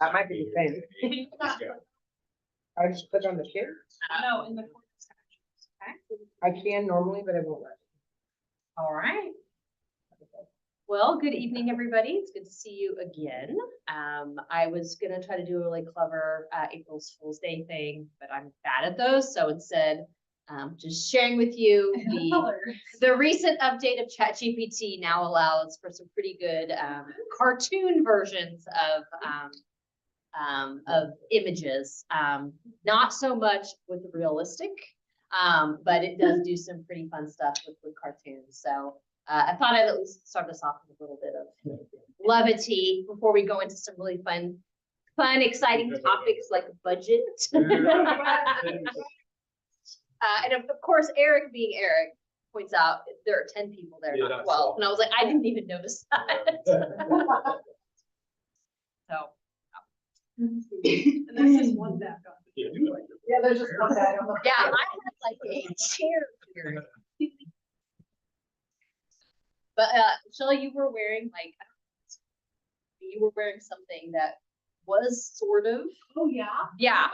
That might be the same. I just click on the share. No, in the court statutes. Okay. I can normally, but it won't let All right. Well, good evening, everybody. It's good to see you again. I was gonna try to do a really clever April's Fool's Day thing, but I'm bad at those. So instead, just sharing with you the recent update of ChatGPT now allows for some pretty good cartoon versions of images. Not so much with realistic, but it does do some pretty fun stuff with cartoons. So I thought I'd at least start us off with a little bit of levity before we go into some really fun, exciting topics like budget. And of course, Eric being Eric points out there are 10 people there, not 12. And I was like, I didn't even notice that. So. And there's just one back on. Yeah, there's just one guy. Yeah, I had like a chair here. But Shelley, you were wearing something that was sort of. Oh, yeah? Yeah.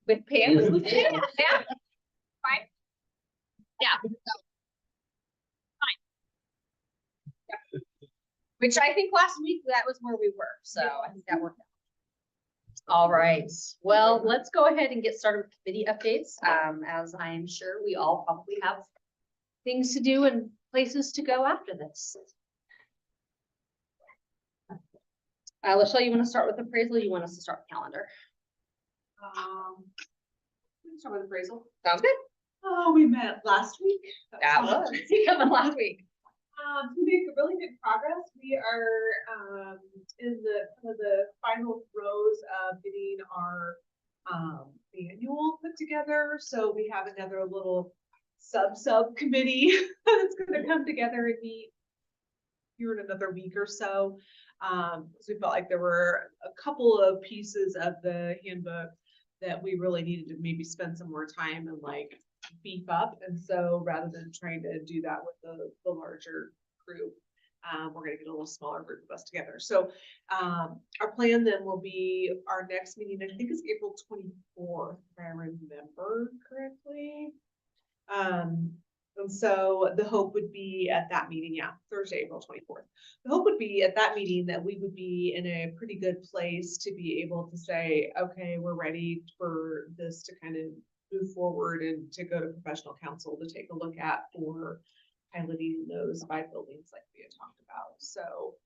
With pants. Yeah. Fine. Yeah. So, fine. Yeah. Which I think last week that was where we were. So I think that worked out. All right. Well, let's go ahead and get started with committee updates. As I am sure we all probably have things to do and places to go after this. Lachelle, you want to start with appraisal? Or you want us to start with calendar? We can start with appraisal. Sounds good. Oh, we met last week. That was coming last week. We made really good progress. We are in the final rows of getting our manual put together. So we have another little subcommittee that's going to come together and meet here in another week or so. So we felt like there were a couple of pieces of the handbook that we really needed to maybe spend some more time and like beef up. And so rather than trying to do that with the larger group, we're going to get a little smaller group of us together. So our plan then will be our next meeting, I think is April 24th, if I remember correctly. And so the hope would be at that meeting, Thursday, April 24th. The hope would be at that meeting that we would be in a pretty good place to be able to say, okay, we're ready for this to kind of move forward and to go to professional counsel to take a look at for piloting those 5 buildings like we had talked about. So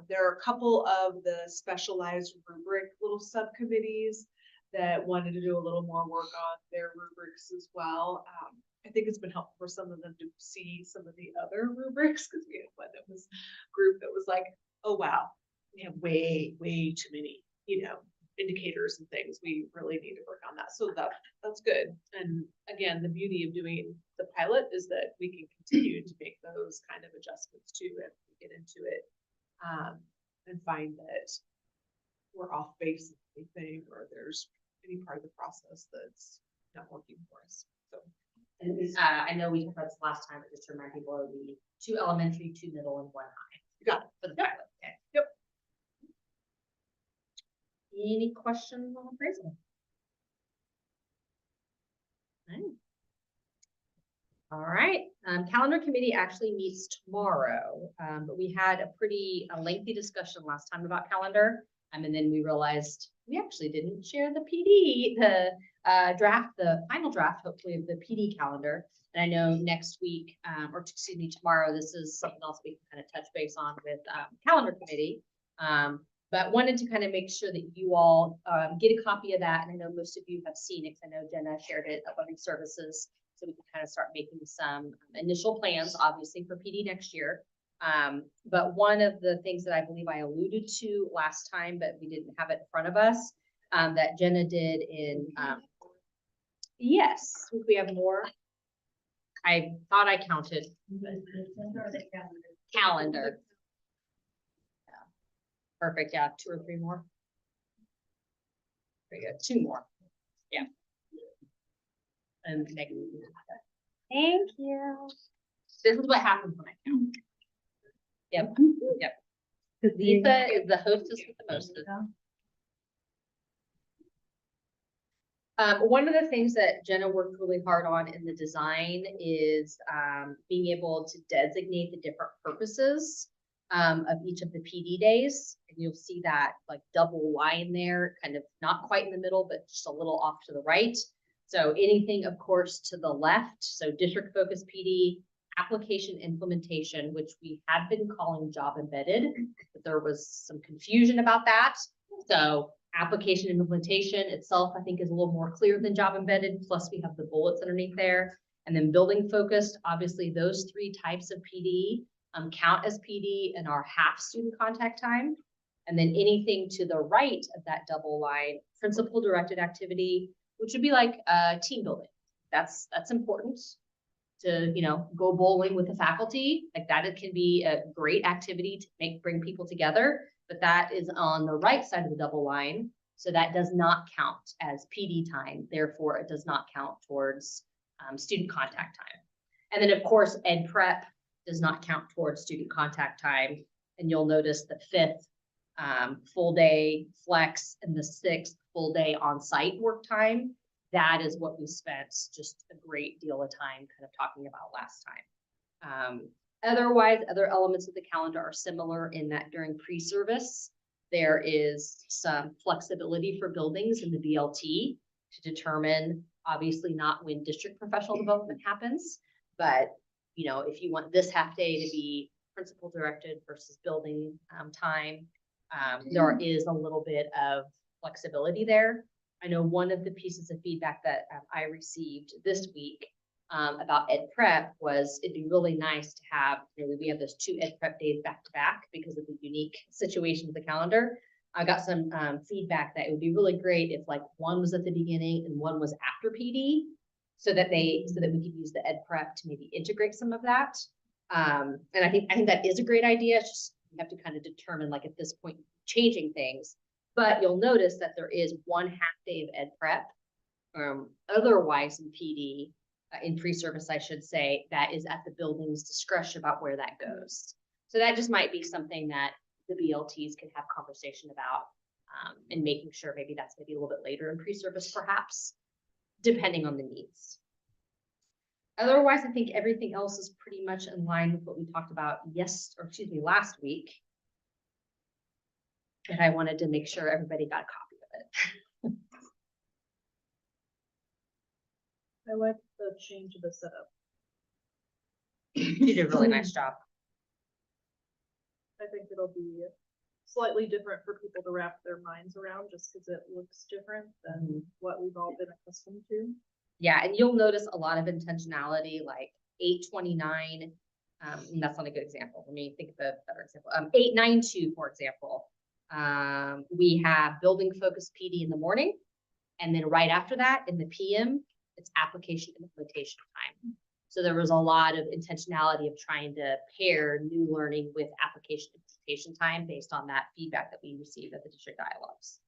there are a couple of the specialized rubric little subcommittees that wanted to do a little more work on their rubrics as well. I think it's been helpful for some of them to see some of the other rubrics because we had one that was group that was like, oh wow, we have way too many, indicators and things. We really need to work on that. So that's good. And again, the beauty of doing the pilot is that we can continue to make those kind of adjustments too if we get into it and find that we're off base in anything or there's any part of the process that's not working for us. So. And I know we talked about this last time, but just to remind people, it would be 2 elementary, 2 middle, and 1 high. You got it. For the pilot. Okay. Yep. Any questions on appraisal? All right. Calendar committee actually meets tomorrow, but we had a lengthy discussion last time about calendar, and then we realized we actually didn't share the PD, the final draft, hopefully, of the PD calendar. And I know next week, or excuse me, tomorrow, this is something else we can kind of touch base on with calendar committee. But wanted to kind of make sure that you all get a copy of that. And I know most of you have seen it. I know Jenna shared it up on the services. So we can kind of start making some initial plans, obviously, for PD next year. But one of the things that I believe I alluded to last time, but we didn't have it in front of us, that Jenna did in, yes, we have more. I thought I counted. Calendar. Yeah. Perfect, yeah, 2 or 3 more. Very good, 2 more, yeah. And Megan. Thank you. This is what happens when I count. Yep. Because Lisa is the hostess with the mostest. One of the things that Jenna worked really hard on in the design is being able to designate the different purposes of each of the PD days. And you'll see that like double line there, kind of not quite in the middle, but just a little off to the right. So anything, of course, to the left. So district focused PD, application implementation, which we had been calling job embedded, but there was some confusion about that. So application implementation itself, I think, is a little more clear than job embedded. Plus we have the bullets underneath there. And then building focused, obviously those three types of PD count as PD and are half student contact time. And then anything to the right of that double line, principal directed activity, which would be like team building. That's important to, you know, go bowling with the faculty. Like that, it can be a great activity to bring people together, but that is on the right side of the double line. So that does not count as PD time. Therefore, it does not count towards student contact time. And then of course, ed prep does not count towards student contact time. And you'll notice the 5th full day flex and the 6th full day on-site work time. That is what we spent just a great deal of time kind of talking about last time. Otherwise, other elements of the calendar are similar in that during pre-service, there is some flexibility for buildings in the BLT to determine, obviously not when district professional development happens, but you know, if you want this half day to be principal directed versus building time, there is a little bit of flexibility there. I know one of the pieces of feedback that I received this week about ed prep was it'd be really nice to have, you know, we have those 2 ed prep days back to back because of the unique situation of the calendar. I got some feedback that it would be really great if like one was at the beginning and one was after PD, so that we could use the ed prep to maybe integrate some of that. And I think that is a great idea. It's just you have to kind of determine, like at this point, changing things. But you'll notice that there is 1 half day of ed prep. Otherwise in PD, in pre-service, I should say, that is at the building's discretion about where that goes. So that just might be something that the BLTs can have conversation about, and making sure maybe that's maybe a little bit later in pre-service, perhaps, depending on the needs. Otherwise, I think everything else is pretty much in line with what we talked about last week. And I wanted to make sure everybody got a copy of it. I like the change of the setup. You did a really nice job. I think it'll be slightly different for people to wrap their minds around just because it looks different than what we've all been accustomed to. Yeah, and you'll notice a lot of intentionality, like 829. And that's not a good example. Let me think of a better example. 892, for example. We have building focused PD in the morning, and then right after that in the PM, it's application implementation time. So there was a lot of intentionality of trying to pair new learning with application implementation time based on that feedback that we received at the district dialogues.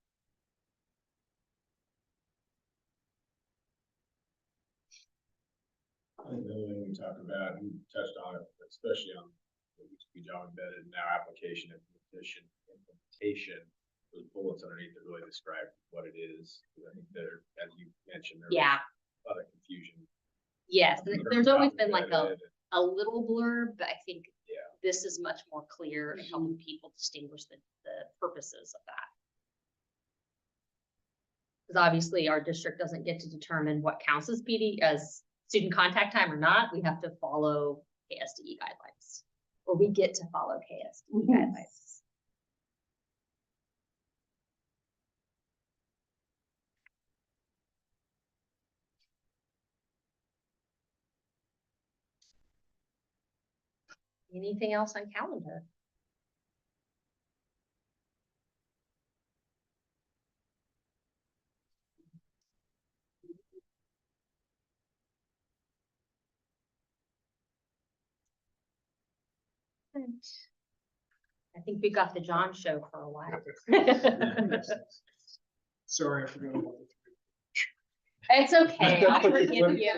I think the other thing we talked about, and touched on it, especially on what used to be job embedded, now application implementation, those bullets underneath that really describe what it is. I think there, as you mentioned, there was a lot of confusion. Yes, there's always been like a little blurb, but I think this is much more clear and helping people distinguish the purposes of that. Because obviously our district doesn't get to determine what counts as PD as student contact time or not. We have to follow KSDE guidelines, or we get to follow KSDE guidelines. Anything else on calendar? I think we got the John show for a while. Sorry, I forgot about it. It's okay. I forgive you.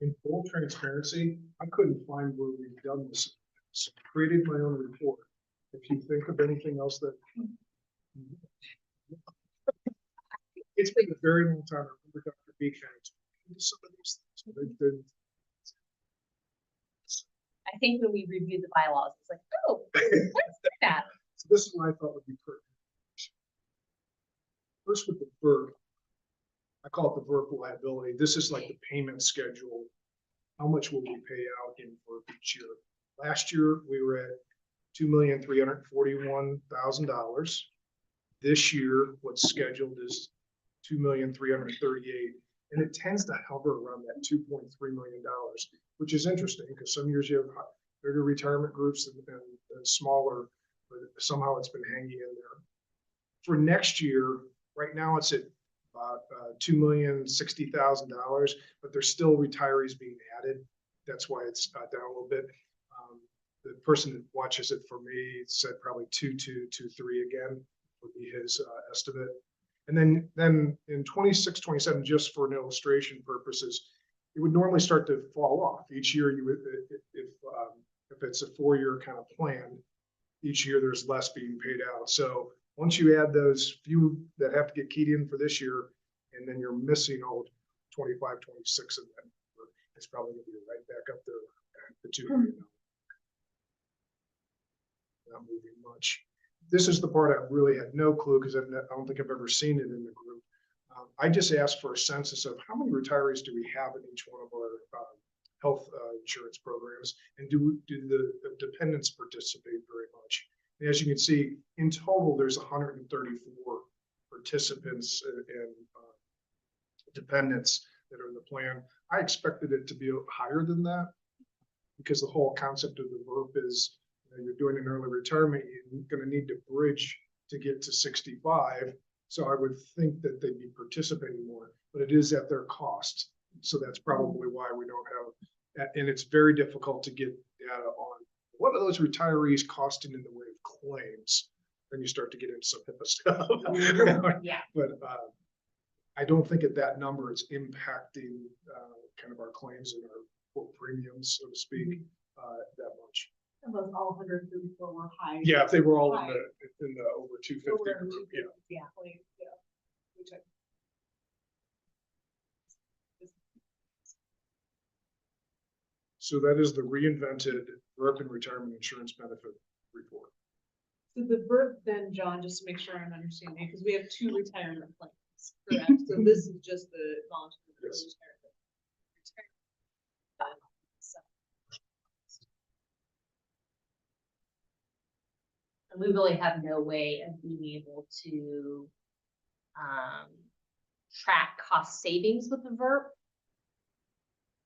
In full transparency, I couldn't find where we've done this. So I created my own report. If you think of anything else that. It's been a very long time. I remember Dr. Beacon. Some of these things, they've been. I think when we reviewed the bylaws, it's like, oh, what's that? So this is what I thought would be pertinent. First with the VERP, I call it the VERP liability. This is like the payment schedule. How much will we pay out in VERP each year? Last year, we were at $2,341,000. This year, what's scheduled is $2,338,000. And it tends to hover around that $2.3 million, which is interesting because some years you have bigger retirement groups and smaller, but somehow it's been hanging in there. For next year, right now it's at about $2,060,000, but there's still retirees being added. That's why it's down a little bit. The person that watches it for me said probably 2,223 again would be his estimate. And then in 26, 27, just for an illustration purposes, it would normally start to fall off each year. You would, if it's a 4-year kind of plan, each year there's less being paid out. So once you add those few that have to get keyed in for this year, and then you're missing all 25, 26 of them, it's probably going to be right back up there at the $2 million. Not moving much. This is the part I really had no clue because I don't think I've ever seen it in the group. I just asked for a census of how many retirees do we have in each one of our health insurance programs, and do the dependents participate very much? And as you can see, in total, there's 134 participants and dependents that are in the plan. I expected it to be higher than that because the whole concept of the VERP is, you're doing an early retirement, you're going to need to bridge to get to 65. So I would think that they'd be participating more, but it is at their cost. So that's probably why we don't have, and it's very difficult to get data on what are those retirees costing in the way of claims. Then you start to get into some HIPAA stuff. Yeah. But I don't think at that number it's impacting kind of our claims and our quote premiums, so to speak, that much. Those all 134 were high. Yeah, if they were all High. in the over 250 Over group, 250, yeah. yeah. Which I- So that is the reinvented VERP and retirement insurance benefit report. So the VERP then, John, just to make sure I'm understanding, because we have 2 retirement plans, correct? So this is just the voluntary Yes. retirement. And we really have no way of being able to track cost savings with the VERP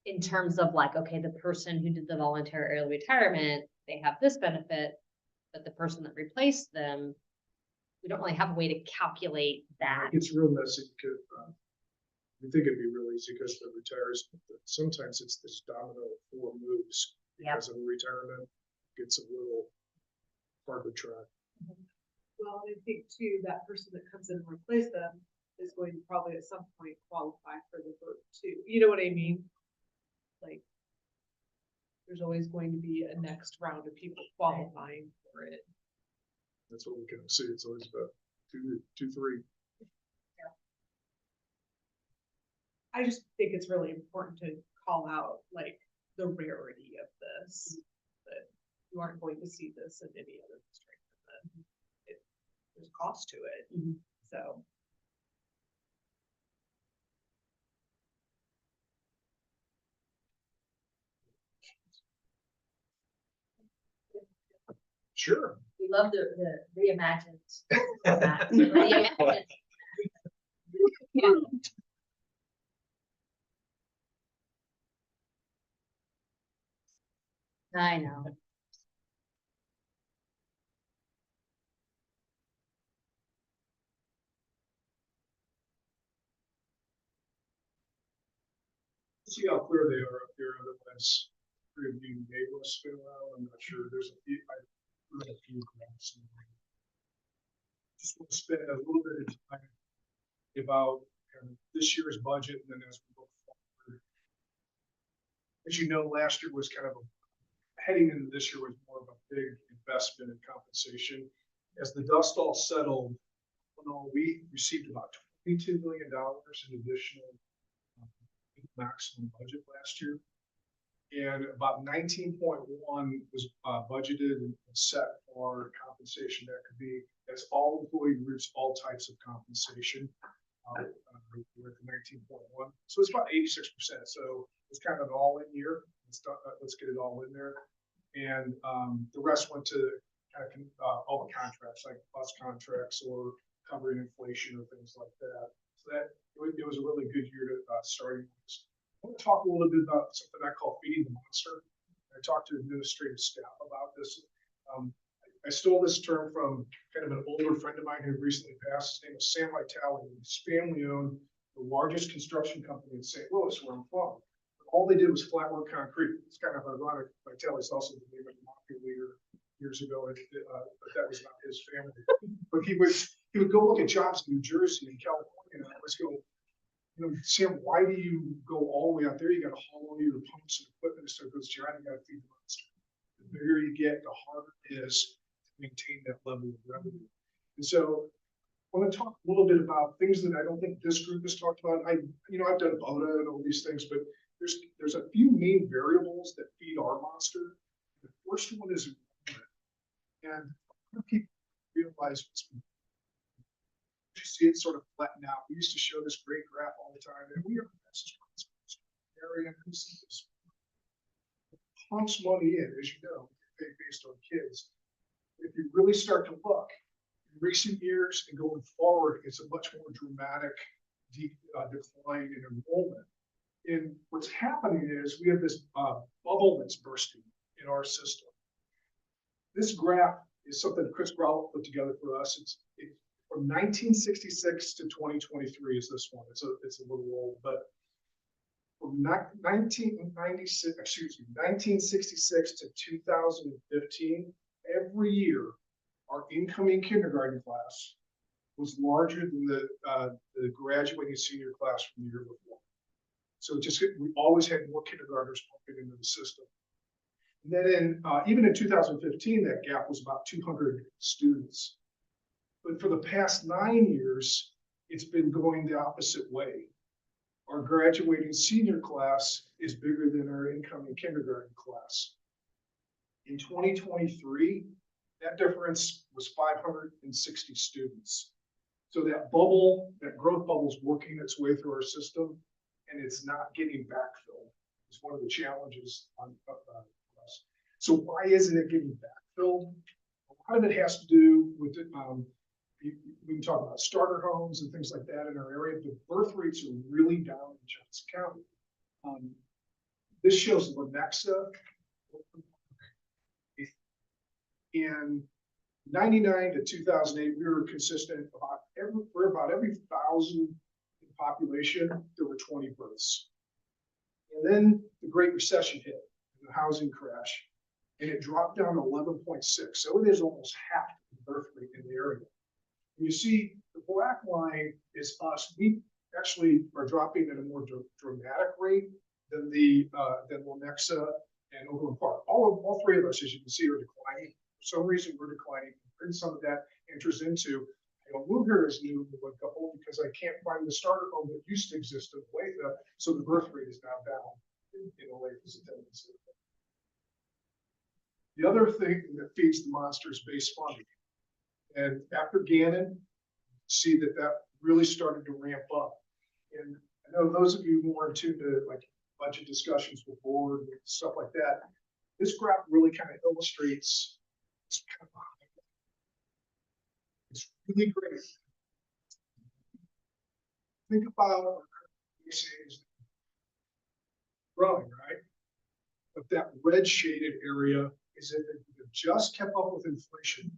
in terms of like, okay, the person who did the voluntary early retirement, they have this benefit, but the person that replaced them, we don't really have a way to calculate that. It's real messy because we think it'd be real easy because the retirees, sometimes it's this domino of 4 moves because of retirement gets a little hard to track. Well, I think too, that person that comes in and replace them is going to probably at some point qualify for the VERP too. You know what I mean? Like, there's always going to be a next round of people qualifying for it. That's what we can see. It's always about 2, 3. I just think it's really important to call out like the rarity of this, that you aren't going to see this in any other district. There's cost to it. Mhm. So. Sure. We love the reimagined format. Reimagined. Yeah. I know. See how clear they are up here. Otherwise, pretty being nameless spin around. I'm not sure. There's a few. I read a few graphs. Just want to spend a little bit of time about kind of this year's budget, and then as we go forward, as you know, last year was kind of heading into this year was more of a big investment in compensation. As the dust all settled, we received about $22 million in additional maximum budget last year. And about 19.1 was budgeted and set for compensation. That could be, that's all employee groups, all types of compensation. We're at the 19.1, so it's about 86%. So it's kind of an all-in year. Let's get it all in there. And the rest went to kind of all the contracts, like bus contracts or covering inflation or things like that. So that it was a really good year to starting this. I want to talk a little bit about something I call feeding the monster. I talked to administrative staff about this. I stole this term from kind of an older friend of mine who recently passed. His name was Sam Vitale. His family owned the largest construction company in St. Louis, where I'm from. All they did was flatwork concrete. It's kind of ironic. Vitale's also the name of the mafia leader years ago, but that was not his family. But he would go look at jobs in New Jersey and California, and I always go, you know, Sam, why do you go all the way out there? You got to haul all your pumps and equipment and stuff. Because you got to feed the monster. The bigger you get, the harder it is to maintain that level of revenue. And so I want to talk a little bit about things that I don't think this group has talked about. I've done BOTA and all these things, but there's a few main variables that feed our monster. The first one is enrollment. And people realize you see it sort of flatten out. We used to show this great graph all the time, and we are the fastest area. Pumps money in, as you know, based on kids. If you really start to look in recent years and going forward, it's a much more dramatic decline in enrollment. And what's happening is we have this bubble that's bursting in our system. This graph is something Chris Growell put together for us. It's from 1966 to 2023 is this one. It's a little old, but from 1966 to 2015, every year, our incoming kindergarten class was larger than the graduating senior class from the year before. So we always had more kindergartners pumping into the system. And then even in 2015, that gap was about 200 students. But for the past 9 years, it's been going the opposite way. Our graduating senior class is bigger than our incoming kindergarten class. In 2023, that difference was 560 students. So that bubble, that growth bubble is working its way through our system, and it's not getting backfilled. It's one of the challenges on us. So why isn't it getting backfilled? A lot of it has to do with we can talk about starter homes and things like that in our area. The birth rates are really down in Johnson County. This shows Lenexa. In 99 to 2008, we were consistent for about every 1,000 in population, there were 20 births. And then the Great Recession hit, and the housing crash, and it dropped down to 11.6. So it is almost half the birth rate in the area. And you see the black line is us. We actually are dropping at a more dramatic rate than Lenexa and Overland Park. All three of us, as you can see, are declining. For some reason, we're declining. And some of that enters into, I don't move here as new one couple because I can't find the starter home that used to exist in Olathe, so the birth rate is now down in Olathe. The other thing that feeds the monster is base funding. And after Gannon, see that really started to ramp up. And I know those of you more in tune to like budget discussions with board and stuff like that, this graph really kind of illustrates this kind of behind. It's really great. Think about our current growing, right? But that red shaded area is if it just kept up with inflation.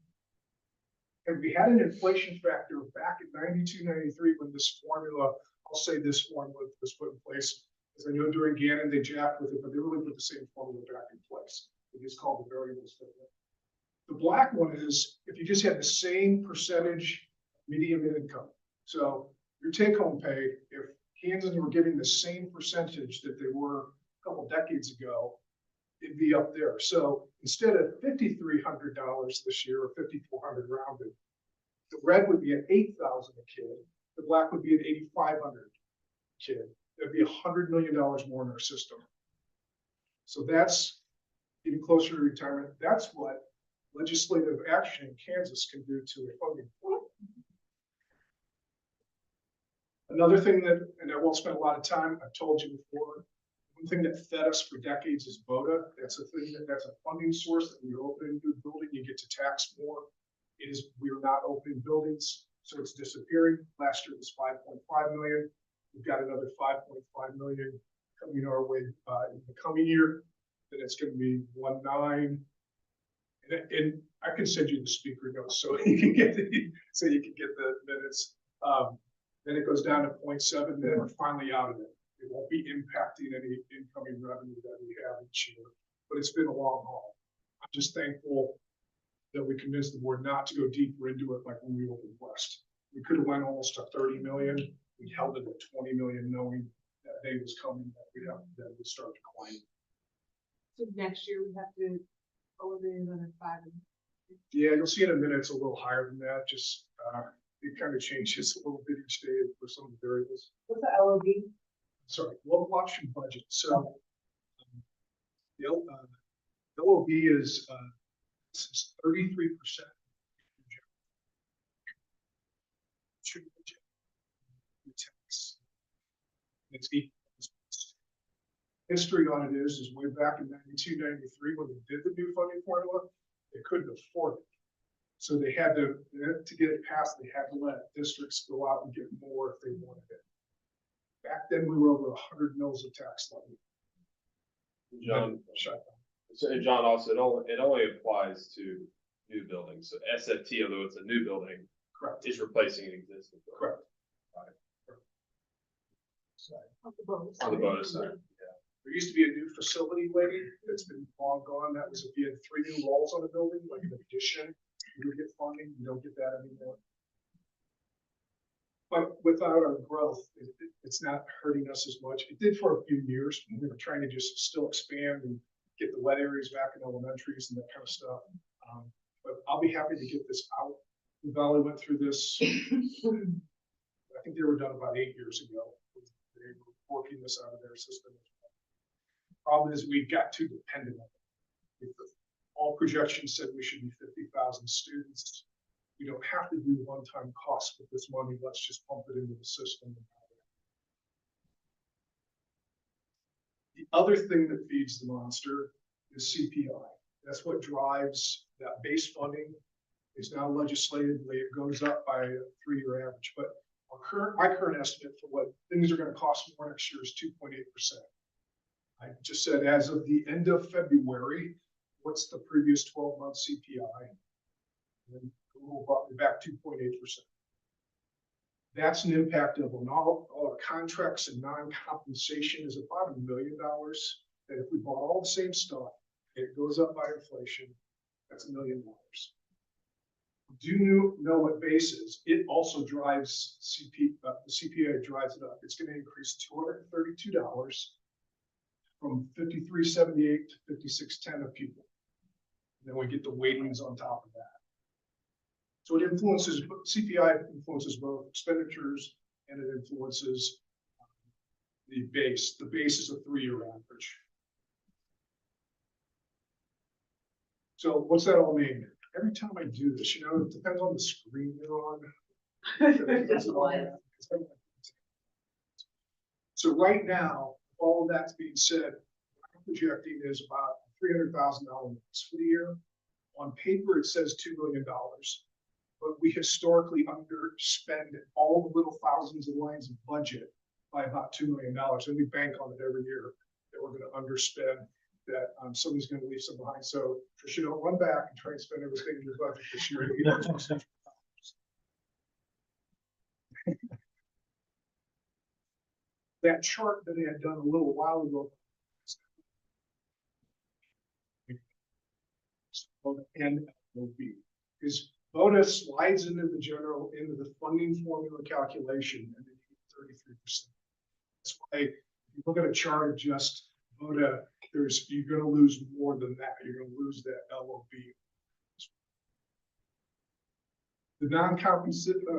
And we had an inflation factor back in 92, 93 when this formula, I'll say this formula was put in place. As I know during Gannon, they jacked with it, but they really put the same formula back in place. It is called the variable statement. The black one is if you just had the same percentage median income. So your take home pay, if Kansas were giving the same percentage that they were couple decades ago, it'd be up there. So instead of $5,300 this year, or $5,400 rounded, the red would be at $8,000 a kid, the black would be at $8,500 a kid. That'd be $100 million more in our system. So that's getting closer to retirement. That's what legislative action in Kansas can do to a funding pool. Another thing that, and I won't spend a lot of time, I've told you before, one thing that fed us for decades is BOTA. That's a thing that's a funding source that when you open a new building, you get to tax more. We're not opening buildings, so it's disappearing. Last year it was 5.5 million. We've got another 5.5 million coming our way in the coming year. Then it's going to be 1.9. And I can send you the speaker notes so you can get the minutes. Then it goes down to 0.7. Then we're finally out of it. It won't be impacting any incoming revenue that we have each year, but it's been a long haul. I'm just thankful that we convinced the board not to go deeper into it like when we opened West. We could have went almost to 30 million. We held it at 20 million, knowing that day was coming that would start declining. So next year we have to eliminate another 5. Yeah, you'll see in a minute it's a little higher than that. Just it kind of changes a little bit each day for some of the variables. What's the LOB? Sorry, local option budget. So the LOB is 33%. It's equal. History on it is way back in 92, 93, when they did the new funding formula, they couldn't afford it. So they had to get it passed, they had to let districts go out and get more if they wanted it. Back then, we were over 100 mils of tax levy. John, Shut down. so John, also, it only applies to new buildings. So SFT, although it's a new building, Correct. is replacing an existing building. Correct. Of the bonus. On the bonus side. There used to be a new facility lady that's been long gone. That was if you had 3 new walls on a building, like an addition, you would get funding. You don't get that anymore. But without our growth, it's not hurting us as much. It did for a few years. We were trying to just still expand and get the wet areas back in elementaries and that kind of stuff. But I'll be happy to get this out. The Valley went through this. I think they were done about 8 years ago. They were working this out of their system. Problem is we got too dependent on it. All projections said we should be 50,000 students. We don't have to do one-time costs with this money. Let's just pump it into the system. The other thing that feeds the monster is CPI. That's what drives that base funding. Is now legislatively, it goes up by a 3-year average. But my current estimate for what things are going to cost more next year is 2.8%. I just said as of the end of February, what's the previous 12-month CPI? And we'll brought me back 2.8%. That's an impact of all our contracts and non-compensation is about $1 million. That if we bought all the same stuff, it goes up by inflation. That's $1 million. Do you know what base is? It also drives the CPI drives it up. It's going to increase $232 from 53.78 to 56.10 of people. And then we get the weightings on top of that. So it influences, CPI influences both expenditures and it influences the base. The base is a 3-year average. So what's that all mean? Every time I do this, you know, it depends on the screen you're on. So right now, all of that's being said, what I'm projecting is about $300,000 for the year. On paper, it says $2 million, but we historically underspend all the little thousands of lines of budget by about $2 million, and we bank on it every year that we're going to underspend. That somebody's going to leave some behind. So you don't run back and try and spend everything in your budget this year. That chart that I had done a little while ago. And is BOTA slides into the funding formula calculation and then you get 33%. That's why if you look at a chart of just but, you're gonna lose more than that. You're gonna lose that LOB. The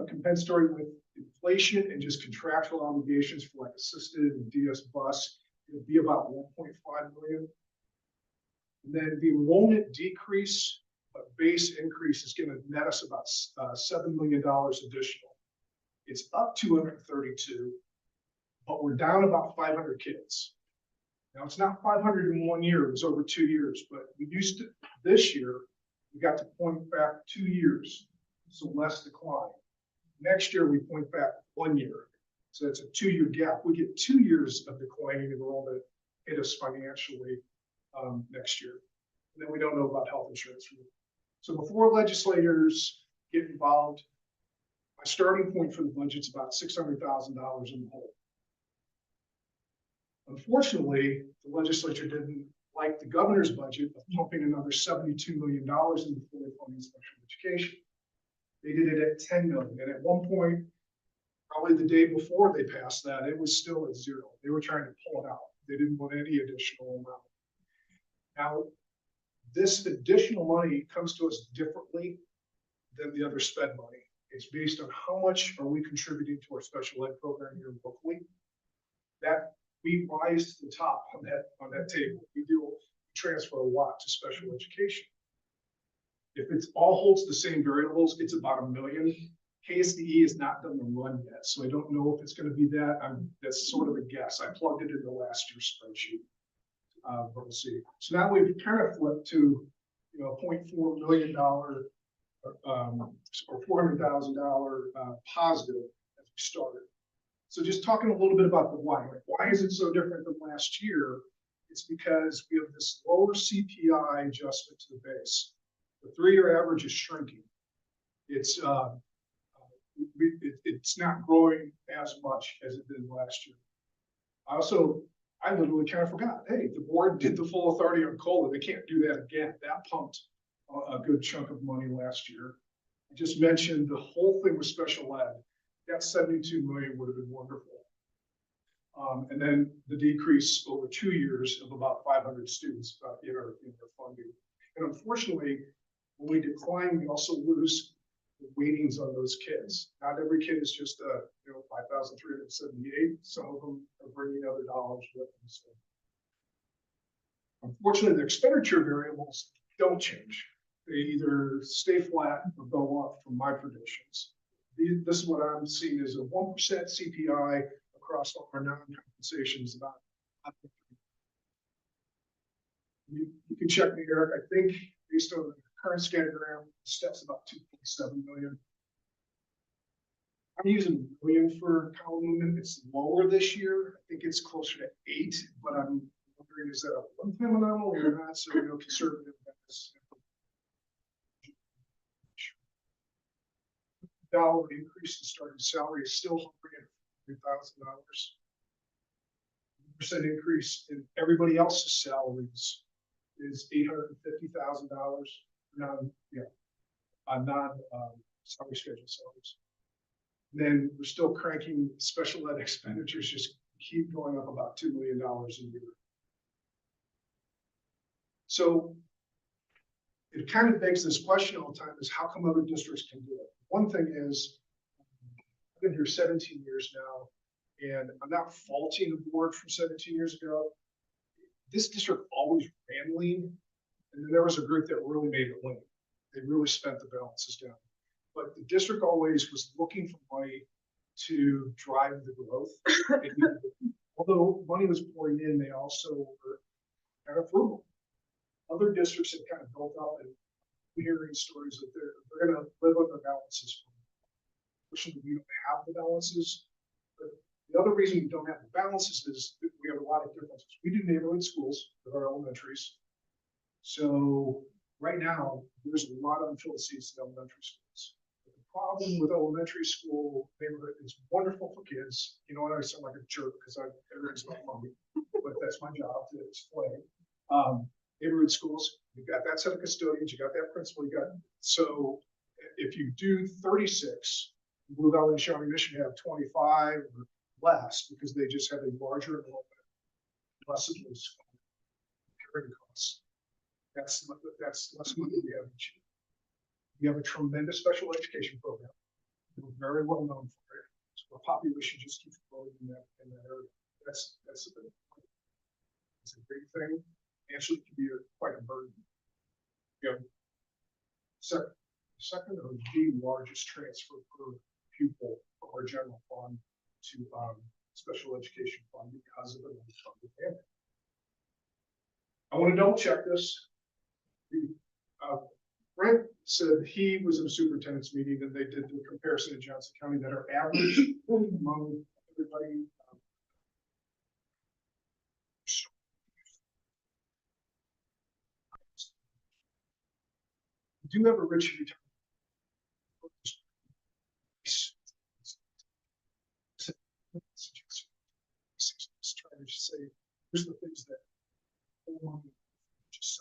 compensatory with inflation and just contractual obligations for like assisted and DS bus, it'll be about 1.5 million. And then the enrollment decrease, base increase is gonna net us about $7 million additional. It's up 232, but we're down about 500 kids. Now, it's not 500 in 1 year, it was over 2 years, but we used to, this year, we got to point back 2 years, so less decline. Next year, we point back 1 year, so that's a 2-year gap. We get 2 years of declining enrollment hit us financially next year. And then we don't know about health insurance. So before legislators get involved, my starting point for the budget's about $600,000 in the hole. Unfortunately, the legislature didn't like the governor's budget of pumping another $72 million into fully funding special education. They did it at 10 million. And at one point, probably the day before they passed that, it was still at 0. They were trying to pull it out. They didn't want any additional amount. Now, this additional money comes to us differently than the other sped money. It's based on how much are we contributing to our special ed program here locally. That we rise to the top on that table. We transfer a lot to special education. If it all holds the same variables, it's about $1 million. KSDE has not done the run yet, so I don't know if it's going to be that. That's sort of a guess. I plugged it into last year's spreadsheet, but we'll see. So now we've kind of flipped to, $0.4 million or $400,000 positive as we started. So just talking a little bit about the why. Like, why is it so different than last year? It's because we have this lower CPI adjustment to the base. The 3-year average is shrinking. It's not growing as much as it did last year. I literally kind of forgot. Hey, the board did the full authority on COLA. They can't do that again. That pumped a good chunk of money last year. I just mentioned the whole thing with special ed. That 72 million would have been wonderful. And then the decrease over 2 years of about 500 students in our funding. And unfortunately, when we decline, we also lose the weightings on those kids. Not every kid is just 5,378. Some of them are bringing other dollars with them. So unfortunately, the expenditure variables don't change. They either stay flat or go up from my predictions. This is what I'm seeing as a 1% CPI across all our non-compensations. About you can check me, Eric. I think based on the current scanogram, steps about 2.7 million. I'm using million for column movement. It's lower this year. I think it's closer to 8, but I'm wondering, is that a one-time anomaly or not? So conservative. Dollar increase in starting salary is still hovering at $3,000. 1% increase in everybody else's salaries is $850,000 salary schedule salaries. Then we're still cranking special ed expenditures, just keep going up about $2 million a year. So it kind of begs this question all the time: is how come other districts can do it? One thing is, I've been here 17 years now, and I'm not faulting the board from 17 years ago. This district always ran lean, and then there was a group that really made it lean. They really spent the balances down. But the district always was looking for money to drive the growth. Although money was pouring in, they also were kind of frugal. Other districts have kind of built up, and hearing stories that they're going to live on their balances. Fortunately, we don't have the balances. But the other reason we don't have the balances is that we have a lot of differences. We do neighborhood schools with our elementaries. So right now, there's a lot of unfilled seats in elementary schools. But the problem with elementary school neighborhood is wonderful for kids. You know what? I sound like a jerk because everything's my money, but that's my job to explain. Neighborhood schools, you got that set of custodians, you got that principal, so if you do 36, Blue Valley and Shawnee Mission have 25 or less because they just have a larger enrollment, less of those recurring costs. That's less money we have each year. We have a tremendous special education program. We're very well known for it. So our population just keeps growing in that area. That's a big point. It's a great thing. Actually, it can be quite a burden. You know, second or the largest transfer per pupil from our general fund to special education fund because of the funded mandate. I want to double check this. Brent said he was in a superintendent's meeting and they did the comparison in Johnson County that our average among everybody. We do have a rich return. Trying to say, here's the things that just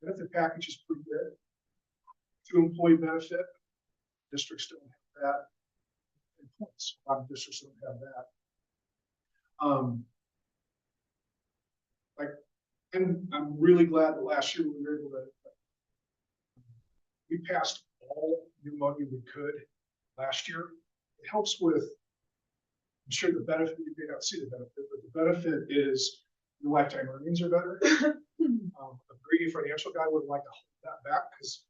benefit package is pretty good. To employee benefit, districts don't have that. And points, a lot of districts don't have that. And I'm really glad that last year we were able to. We passed all new money we could last year. It helps with. I'm sure the benefit, you may not see the benefit, but the benefit is your lifetime earnings are better. A greedy financial guy would like to hold that back because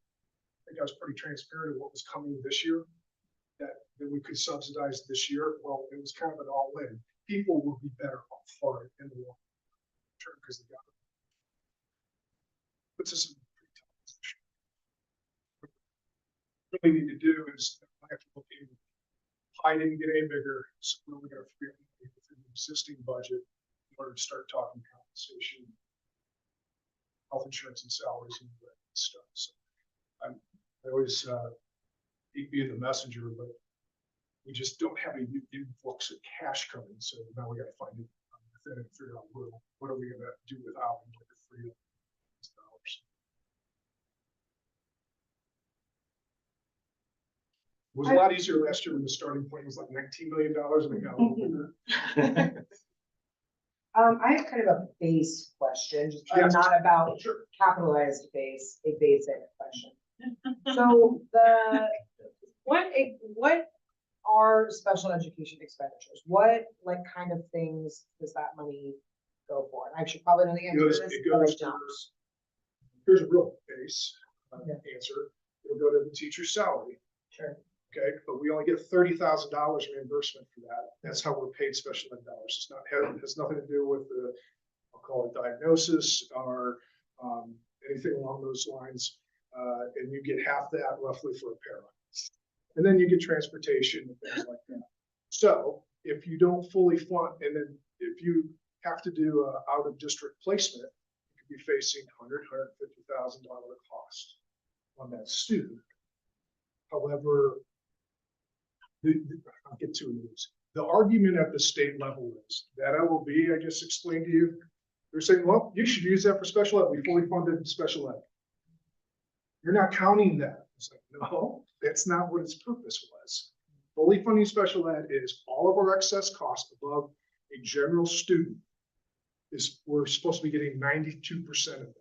I think I was pretty transparent of what was coming this year that we could subsidize this year. Well, it was kind of an all-in. People will be better off for it in the long term because the government puts us in a pretty tough position. What we need to do is I have to look in. Pie didn't get any bigger, so we're going to figure out within the existing budget in order to start talking compensation, health insurance, and salaries and that stuff. So I always be the messenger, but we just don't have any new influx of cash coming. So now we got to find it within and figure out what are we going to do without and what are free dollars. It was a lot easier last year when the starting point was like $19 million and we got a little bit. I have kind of a base question, just Yes. not about Sure. capitalized base, a basic question. So what are special education expenditures? What like kind of things does that money go for? And I should probably know the answer to this. It but I goes don't. towards, here's a real base Yeah. answer. It'll go to the teacher's salary. Sure. Okay, but we only get $30,000 reimbursement for that. That's how we're paid special ed dollars. It's not, it has nothing to do with the, I'll call it diagnosis or anything along those lines. And you get half that roughly for a parent. And then you get transportation and things like that. So if you don't fully fund, and then if you have to do a out of district placement, you could be facing $150,000 cost on that student. However, I'll get to it. The argument at the state level is that LOB I just explained to you. They're saying, well, you should use that for special ed. We fully funded special ed. You're not counting that. It's like, no, that's not what its purpose was. Fully funding special ed is all of our excess cost above a general student is we're supposed to be getting 92% of that.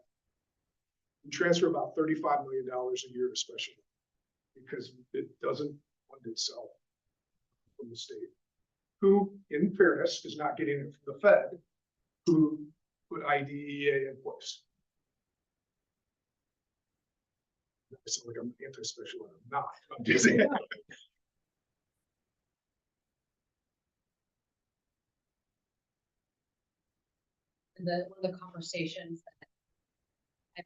We transfer about $35 million a year to special ed because it doesn't fund itself from the state, who, in fairness, is not getting it from the Fed, who put IDEA in place. I sound like I'm anti-special ed. I'm not. I'm just saying. One of the conversations that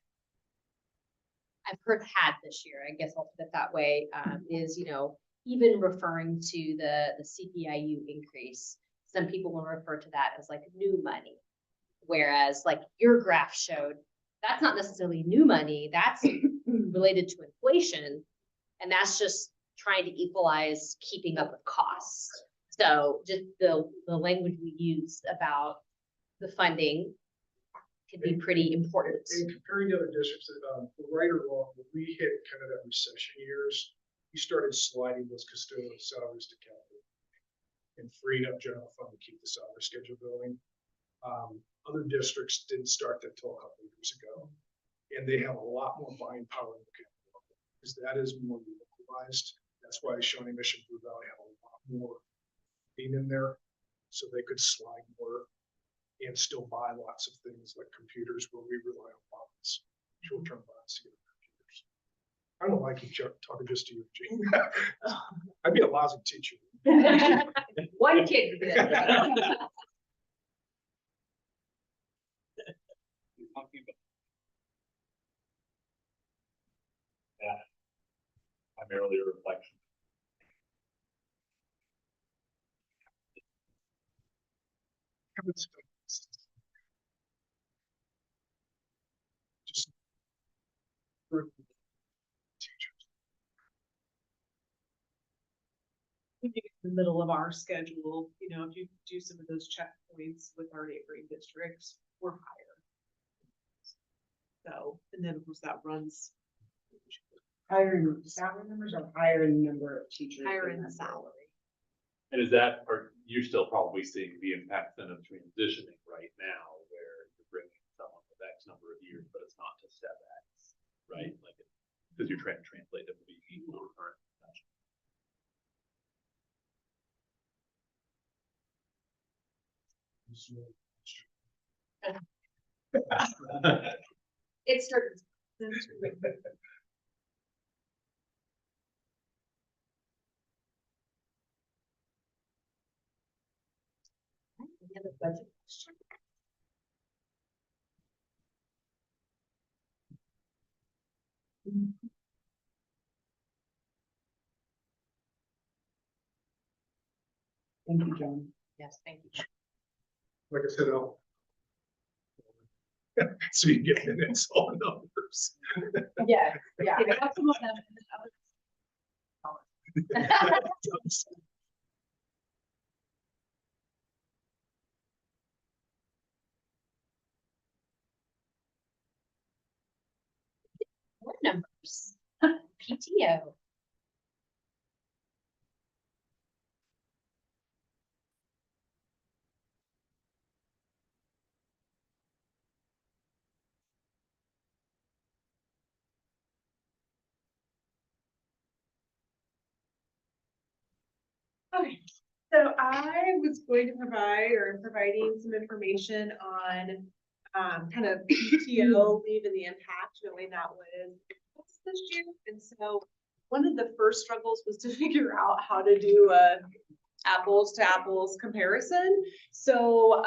I've heard had this year, I guess I'll put it that way, is, you know, even referring to the CPIU increase, some people will refer to that as like new money. Whereas like your graph showed, that's not necessarily new money, that's related to inflation. And that's just trying to equalize keeping up with costs. So just the language we use about the funding could be pretty important. In comparing to other districts, right or wrong, when we hit kind of that recession years, we started sliding those custodial salaries to capital and freeing up general fund to keep the salary schedule going. Other districts didn't start that till a couple of years ago. And they have a lot more buying power in the capital, because that is more localized. That's why Shawnee Mission Blue Valley had a lot more being in there, so they could slide more and still buy lots of things like computers, where we rely on bonds, short-term bonds to get computers. I don't like you talking just to you, Gene. I'd be a lousy teacher. One kid did. Primarily a reflection. Just for teachers. We think it's in the middle of our schedule, you know, if you do some of those checkpoints with our neighboring districts, we're higher. So, and then of course that runs Higher in salary numbers or higher in number of teachers? higher than in the that? salary. And is that, or you're still probably seeing the impact then of transitioning right now, where you're bringing someone with X number of years, but it's not to step X, right? Like, because you're trying to translate it to be equal to current. It started. Any other budget question? Thank you, John. Yes, thank you. Like I said, I'll. So you get minutes all numbers. Yeah, yeah. Okay, what's some of them and then others? Board numbers, PTO. Okay, so I was going to provide or am providing some information on kind of PTO leave and the impact, knowing that was this year. And so one of the first struggles was to figure out how to do a apples to apples comparison. So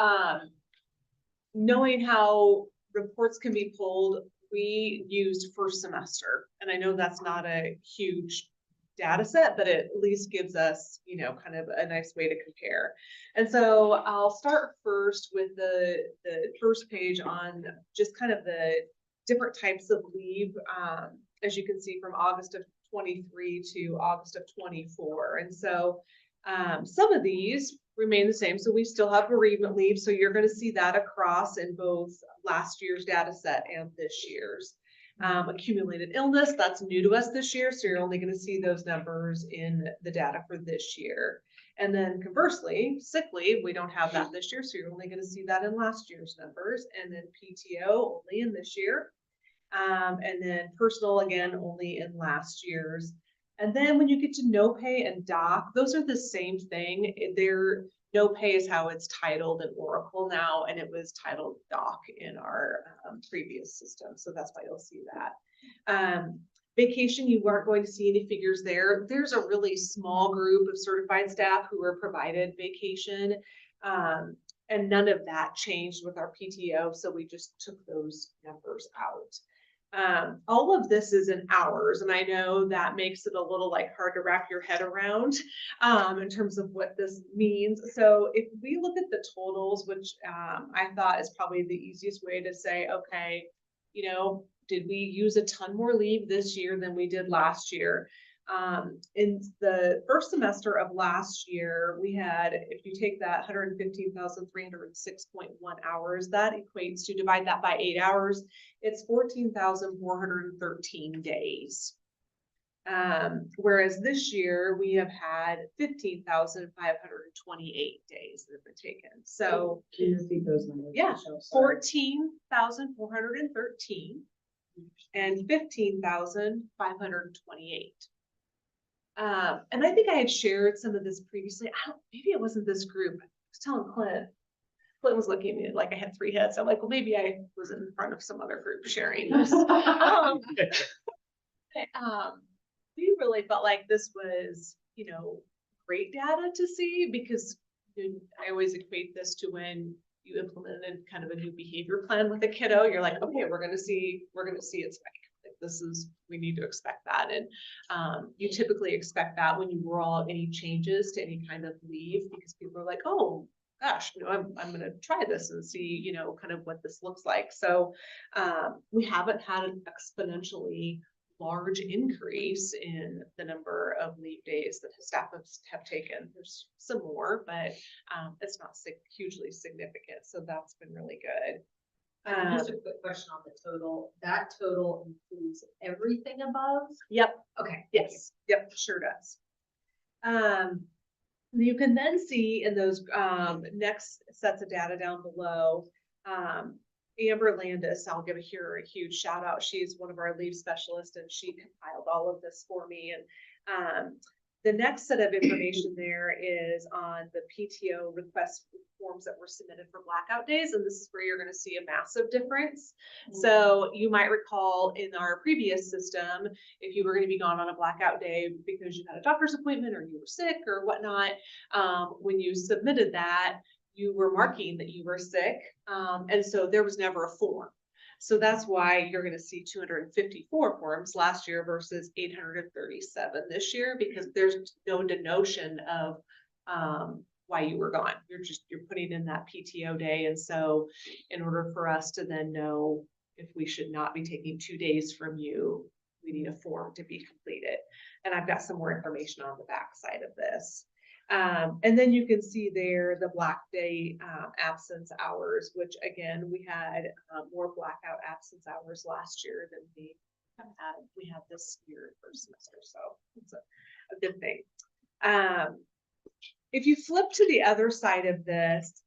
knowing how reports can be pulled, we used first semester. And I know that's not a huge data set, but it at least gives us, you know, kind of a nice way to compare. And so I'll start first with the first page on just kind of the different types of leave, as you can see from August of 23 to August of 24. And so some of these remain the same. So we still have bereavement leave. So you're going to see that across in both last year's data set and this year's. Accumulated illness, that's new to us this year. So you're only going to see those numbers in the data for this year. And then conversely, sick leave, we don't have that this year. So you're only going to see that in last year's numbers. And then PTO only in this year. And then personal, again, only in last year's. And then when you get to no pay and doc, those are the same thing. They're no pay is how it's titled in Oracle now, and it was titled doc in our previous system. So that's why you'll see that. Vacation, you aren't going to see any figures there. There's a really small group of certified staff who were provided vacation. And none of that changed with our PTO. So we just took those numbers out. All of this is in hours, and I know that makes it a little like hard to wrap your head around in terms of what this means. So if we look at the totals, which I thought is probably the easiest way to say, okay, you know, did we use a ton more leave this year than we did last year? In the first semester of last year, we had, if you take that 115,306.1 hours, that equates to divide that by 8 hours. It's 14,413 days. Whereas this year, we have had 15,528 days that have been taken. So Can you repeat those numbers? Yeah, Michelle? Sorry. 14,413 and 15,528. And I think I had shared some of this previously. Maybe it wasn't this group. I was telling Clint. Clint was looking at me like I had 3 heads. I'm like, well, maybe I was in front of some other group sharing this. We really felt like this was, great data to see, because I always equate this to when you implemented kind of a new behavior plan with a kiddo. You're like, okay, we're gonna see it spike. Like, we need to expect that. And you typically expect that when you roll out any changes to any kind of leave, because people are like, oh gosh, I'm gonna try this and see, kind of what this looks like. So we haven't had an exponentially large increase in the number of leave days that staff have taken. There's some more, but it's not hugely significant. So that's been really good. Just a quick question on the total. That total includes everything above? Yep. Okay. Yes. Yep. Sure does. You can then see in those next sets of data down below, Amber Landis, I'll give her a huge shout out. She's one of our leave specialists, and she compiled all of this for me. And the next set of information there is on the PTO request forms that were submitted for blackout days. And this is where you're going to see a massive difference. So you might recall in our previous system, if you were going to be gone on a blackout day because you had a doctor's appointment or you were sick or whatnot, when you submitted that, you were marking that you were sick. And so there was never a form. So that's why you're going to see 254 forms last year versus 837 this year, because there's no denotion of why you were gone. You're putting in that PTO day. And so in order for us to then know if we should not be taking 2 days from you, we need a form to be completed. And I've got some more information on the back side of this. And then you can see there the Black Day absence hours, which again, we had more blackout absence hours last year than we had this year first semester. So it's a good thing. If you flip to the other side of this,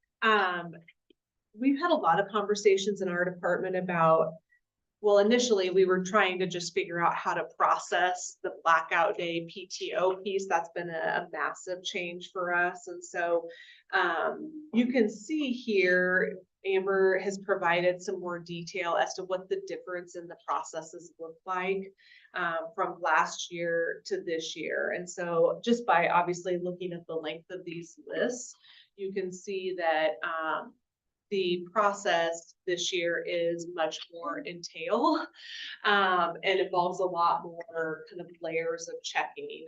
we've had a lot of conversations in our department about, well, initially we were trying to just figure out how to process the blackout day PTO piece. That's been a massive change for us. And so you can see here, Amber has provided some more detail as to what the difference in the processes look like from last year to this year. And so just by obviously looking at the length of these lists, you can see that the process this year is much more entailed and involves a lot more kind of layers of checking.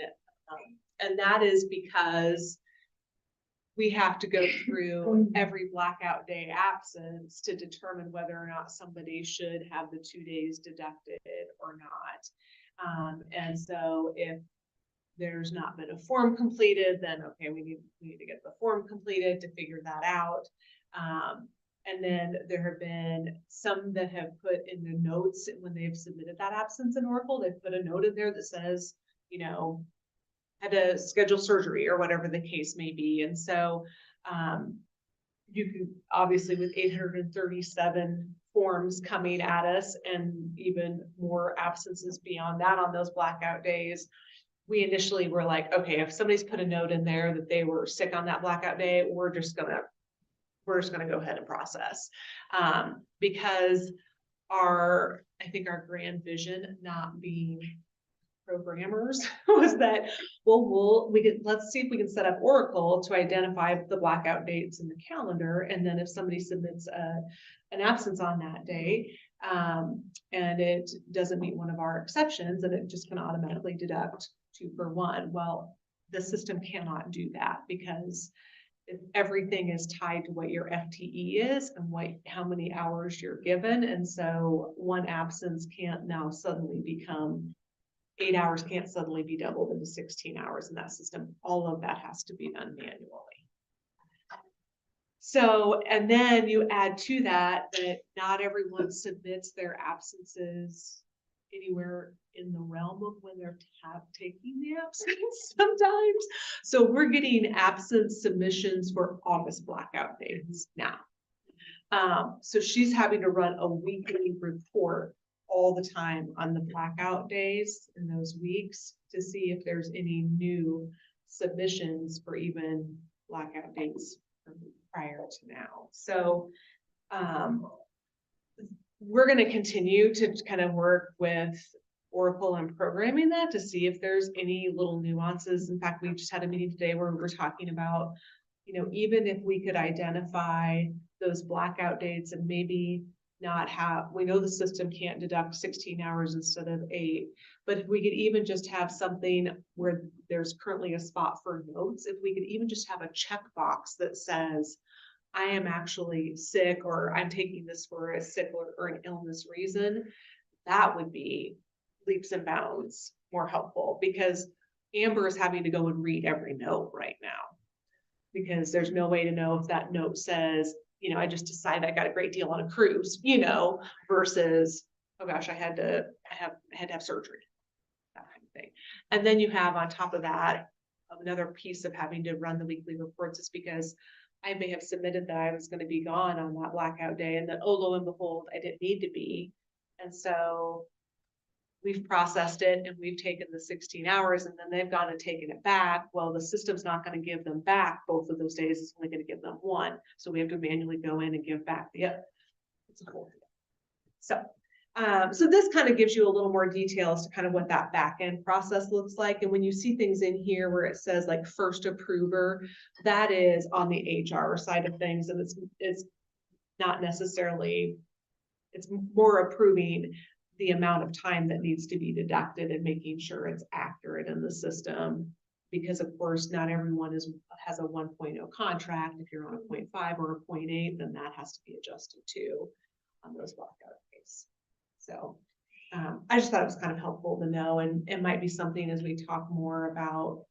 And that is because we have to go through every blackout day absence to determine whether or not somebody should have the 2 days deducted or not. And so if there's not been a form completed, then okay, we need to get the form completed to figure that out. And then there have been some that have put in the notes when they've submitted that absence in Oracle, they've put a note in there that says, had to schedule surgery or whatever the case may be. And so you can obviously, with 837 forms coming at us and even more absences beyond that on those blackout days, we initially were like, okay, if somebody's put a note in there that they were sick on that blackout day, we're just gonna go ahead and process. Because I think our grand vision, not being programmers, was that, well, let's see if we can set up Oracle to identify the blackout dates in the calendar. And then if somebody submits an absence on that day, and it doesn't meet one of our exceptions, and it just can automatically deduct 2 for 1. Well, the system cannot do that because everything is tied to what your FTE is and how many hours you're given. And so one absence can't now suddenly become 8 hours, can't suddenly be doubled into 16 hours in that system. All of that has to be done manually. So, and then you add to that not everyone submits their absences anywhere in the realm of when they're taking the absence sometimes. So we're getting absence submissions for August blackout days now. So she's having to run a weekly report all the time on the blackout days in those weeks to see if there's any new submissions for even blackout dates prior to now. So, we're gonna continue to kind of work with Oracle and programming that to see if there's any little nuances. In fact, we just had a meeting today where we were talking about, even if we could identify those blackout dates and maybe not have, we know the system can't deduct 16 hours instead of 8, but if we could even just have something where there's currently a spot for notes, if we could even just have a checkbox that says, I am actually sick, or I'm taking this for a sick or an illness reason, that would be leaps and bounds more helpful, because Amber is having to go and read every note right now. Because there's no way to know if that note says, I just decided I got a great deal on a cruise, versus, oh gosh, I had to have surgery, that kind of thing. And then you have on top of that, another piece of having to run the weekly reports is because I may have submitted that I was going to be gone on that blackout day, and then, oh, lo and behold, I didn't need to be. And so we've processed it and we've taken the 16 hours, and then they've gone and taken it back. Well, the system's not going to give them back both of those days. It's only going to give them one. So we have to manually go in and give back the other. It's a whole thing. So this kind of gives you a little more detail as to kind of what that back end process looks like. And when you see things in here where it says like first approver, that is on the HR side of things. And it's not necessarily, it's more approving the amount of time that needs to be deducted and making sure it's accurate in the system. Because of course, not everyone has a 1.0 contract. If you're on a 0.5 or a 0.8, then that has to be adjusted too on those blackout days. So I just thought it was kind of helpful to know, and it might be something as we talk more about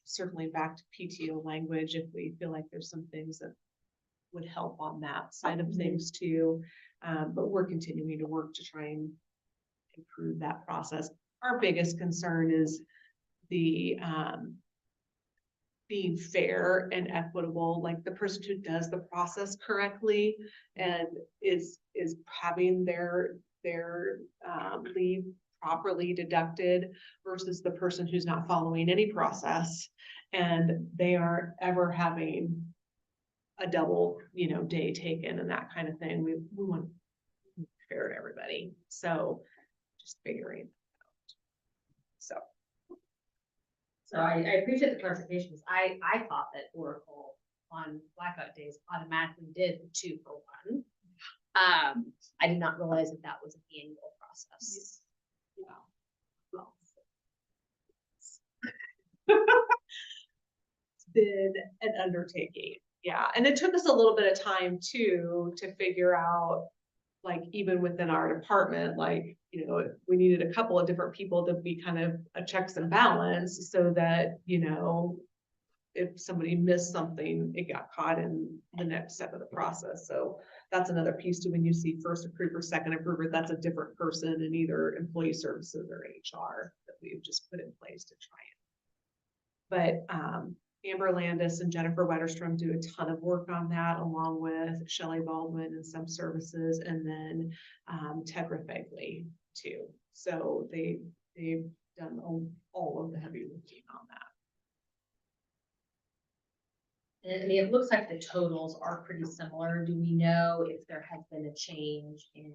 circling back to PTO language, if we feel like there's some things that would help on that side of things too. But we're continuing to work to try and improve that process. Our biggest concern is the being fair and equitable, like the person who does the process correctly and is having their leave properly deducted versus the person who's not following any process and they aren't ever having a double, day taken and that kind of thing. We want fair to everybody. So just figuring that out. So I appreciate the clarifications. I thought that Oracle on blackout days automatically did 2 for 1. I did not realize that was an annual process. Well, It's been an undertaking. Yeah, and it took us a little bit of time too to figure out, like even within our department, like, we needed a couple of different people to be kind of a checks and balance so that, if somebody missed something, it got caught in the next step of the process. So that's another piece to when you see first approver, second approver, that's a different person in either employee services or HR that we've just put in place to try it. But Amber Landis and Jennifer Wetterstrom do a ton of work on that, along with Shelley Baldwin and some services, and then Tegra Fegley too. So they've done all of the heavy lifting on that. and I mean, it looks like the totals are pretty similar. Do we know if there has been a change in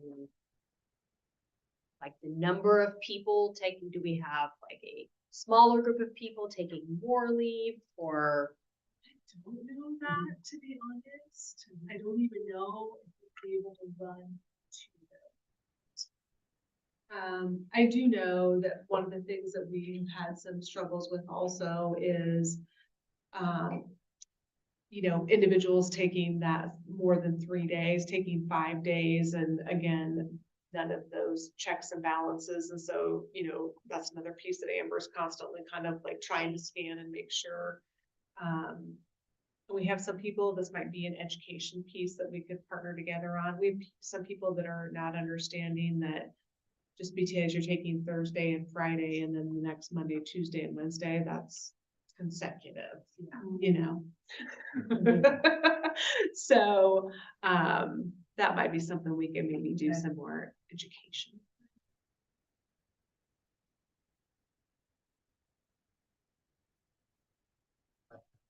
like the number of people taking? Do we have like a smaller group of people taking more leave, or? I don't know that, to be honest. I don't even know if we'll be able to run 2 those. I do know that one of the things that we've had some struggles with also is, individuals taking that more than 3 days, taking 5 days, and again, none of those checks and balances. And so, that's another piece that Amber's constantly kind of like trying to scan and make sure. We have some people, this might be an education piece that we could partner together on. We have some people that are not understanding that just because you're taking Thursday and Friday and then the next Monday, Tuesday and Wednesday, that's consecutive, you know? So, that might be something we can maybe do Okay. some more education.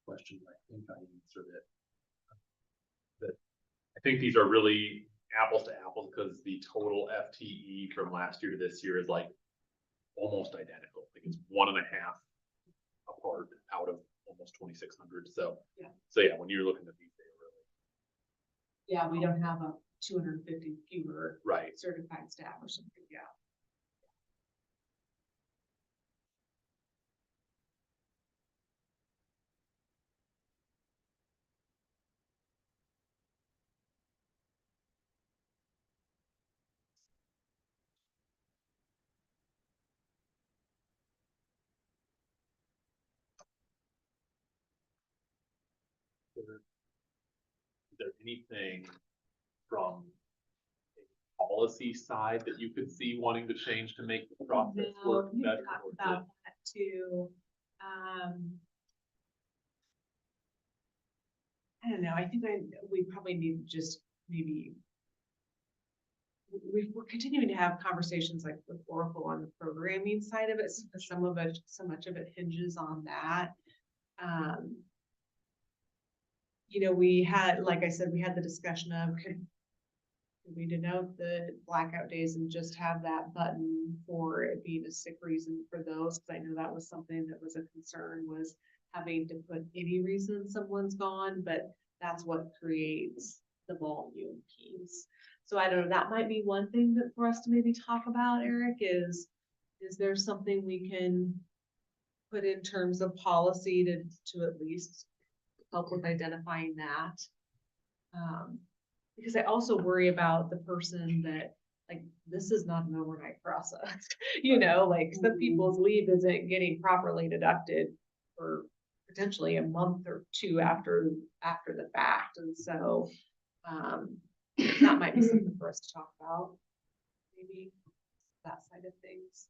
Question, I think I answered it. But I think these are really apples to apples because the total FTE from last year to this year is like almost identical. I think it's 1.5 apart out of almost 2,600. So, Yeah. So yeah, when you're looking at these, they're really Yeah, we don't have a 250 fewer right. certified staff or something, yeah. Is there anything from a policy side that you could see wanting to change to make the process work We better? talked or about that too. I don't know, I think we probably need to just maybe. We're continuing to have conversations like with Oracle on the programming side of it, so so much of it hinges on that. You know, we had, like I said, we had the discussion of could we denote the blackout days and just have that button for it being a sick reason for those? Cause I know that was something that was a concern, was having to put any reason someone's gone, but that's what creates the volume piece. So I don't know, that might be one thing that for us to maybe talk about, Eric, is there something we can put in terms of policy to at least help with identifying that? Because I also worry about the person that, like, this is not an overnight process, you know, like some people's leave isn't getting properly deducted for potentially a month or two after the fact. And so, that might be something for us to talk about, maybe that side of things.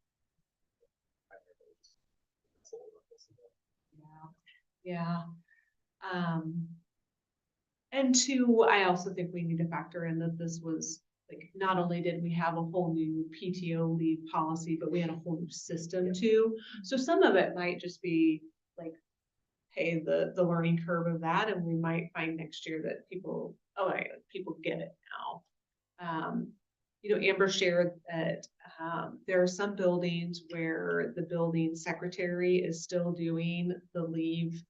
Yeah. And two, I also think we need to factor in that this was, like, not only did we have a whole new PTO leave policy, but we had a whole new system too. So some of it might just be like, hey, the learning curve of that, and we might find next year that people get it now. You know, Amber shared that there are some buildings where the building secretary is still doing the leave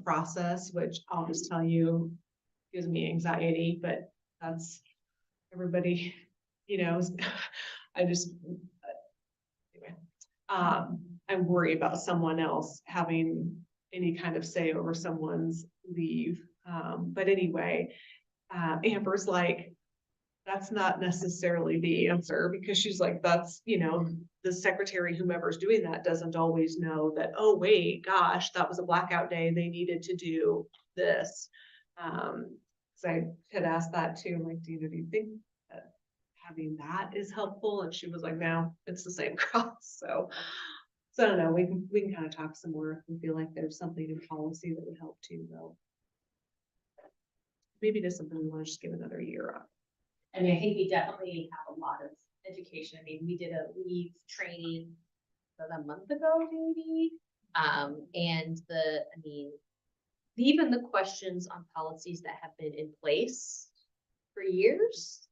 process, which I'll just tell you gives me anxiety, but that's everybody, you know, I just, anyway, I worry about someone else having any kind of say over someone's leave. But anyway, Amber's like, that's not necessarily the answer, because she's like, that's, you know, the secretary, whomever's doing that, doesn't always know that, oh, wait, gosh, that was a blackout day. They needed to do this. So I had asked that too, like, do you think that having that is helpful? And she was like, no, it's the same cross. So I don't know, we can kind of talk some more if we feel like there's something in policy that would help too, though. Maybe there's something we want to just give another year on. I mean, I think we definitely have a lot of education. I mean, we did a leave training about a month ago, maybe. And even the questions on policies that have been in place for years,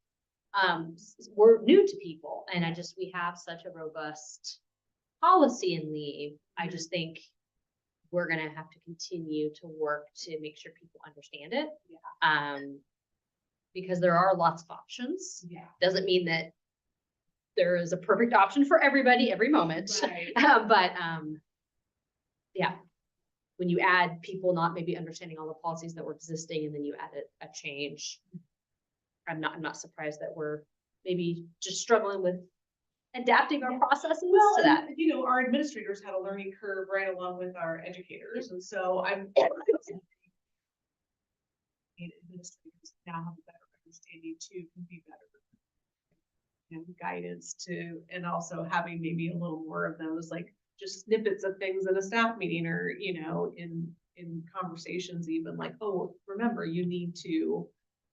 were new to people. And we have such a robust policy in leave. I just think we're gonna have to continue to work to make sure people understand it. Yeah. Because there are lots of options. Yeah. Doesn't mean that there is a perfect option for everybody every moment. Right. But yeah, when you add people not maybe understanding all the policies that were existing, and then you add a change, I'm not surprised that we're maybe just struggling with adapting our processes Well, to that. and, you know, our administrators had a learning curve right along with our educators, and so I'm administrators now have a better understanding too, can be better and guidance to, and also having maybe a little more of those, like, just snippets of things in a staff meeting or, in conversations even, like, oh, remember, you need to,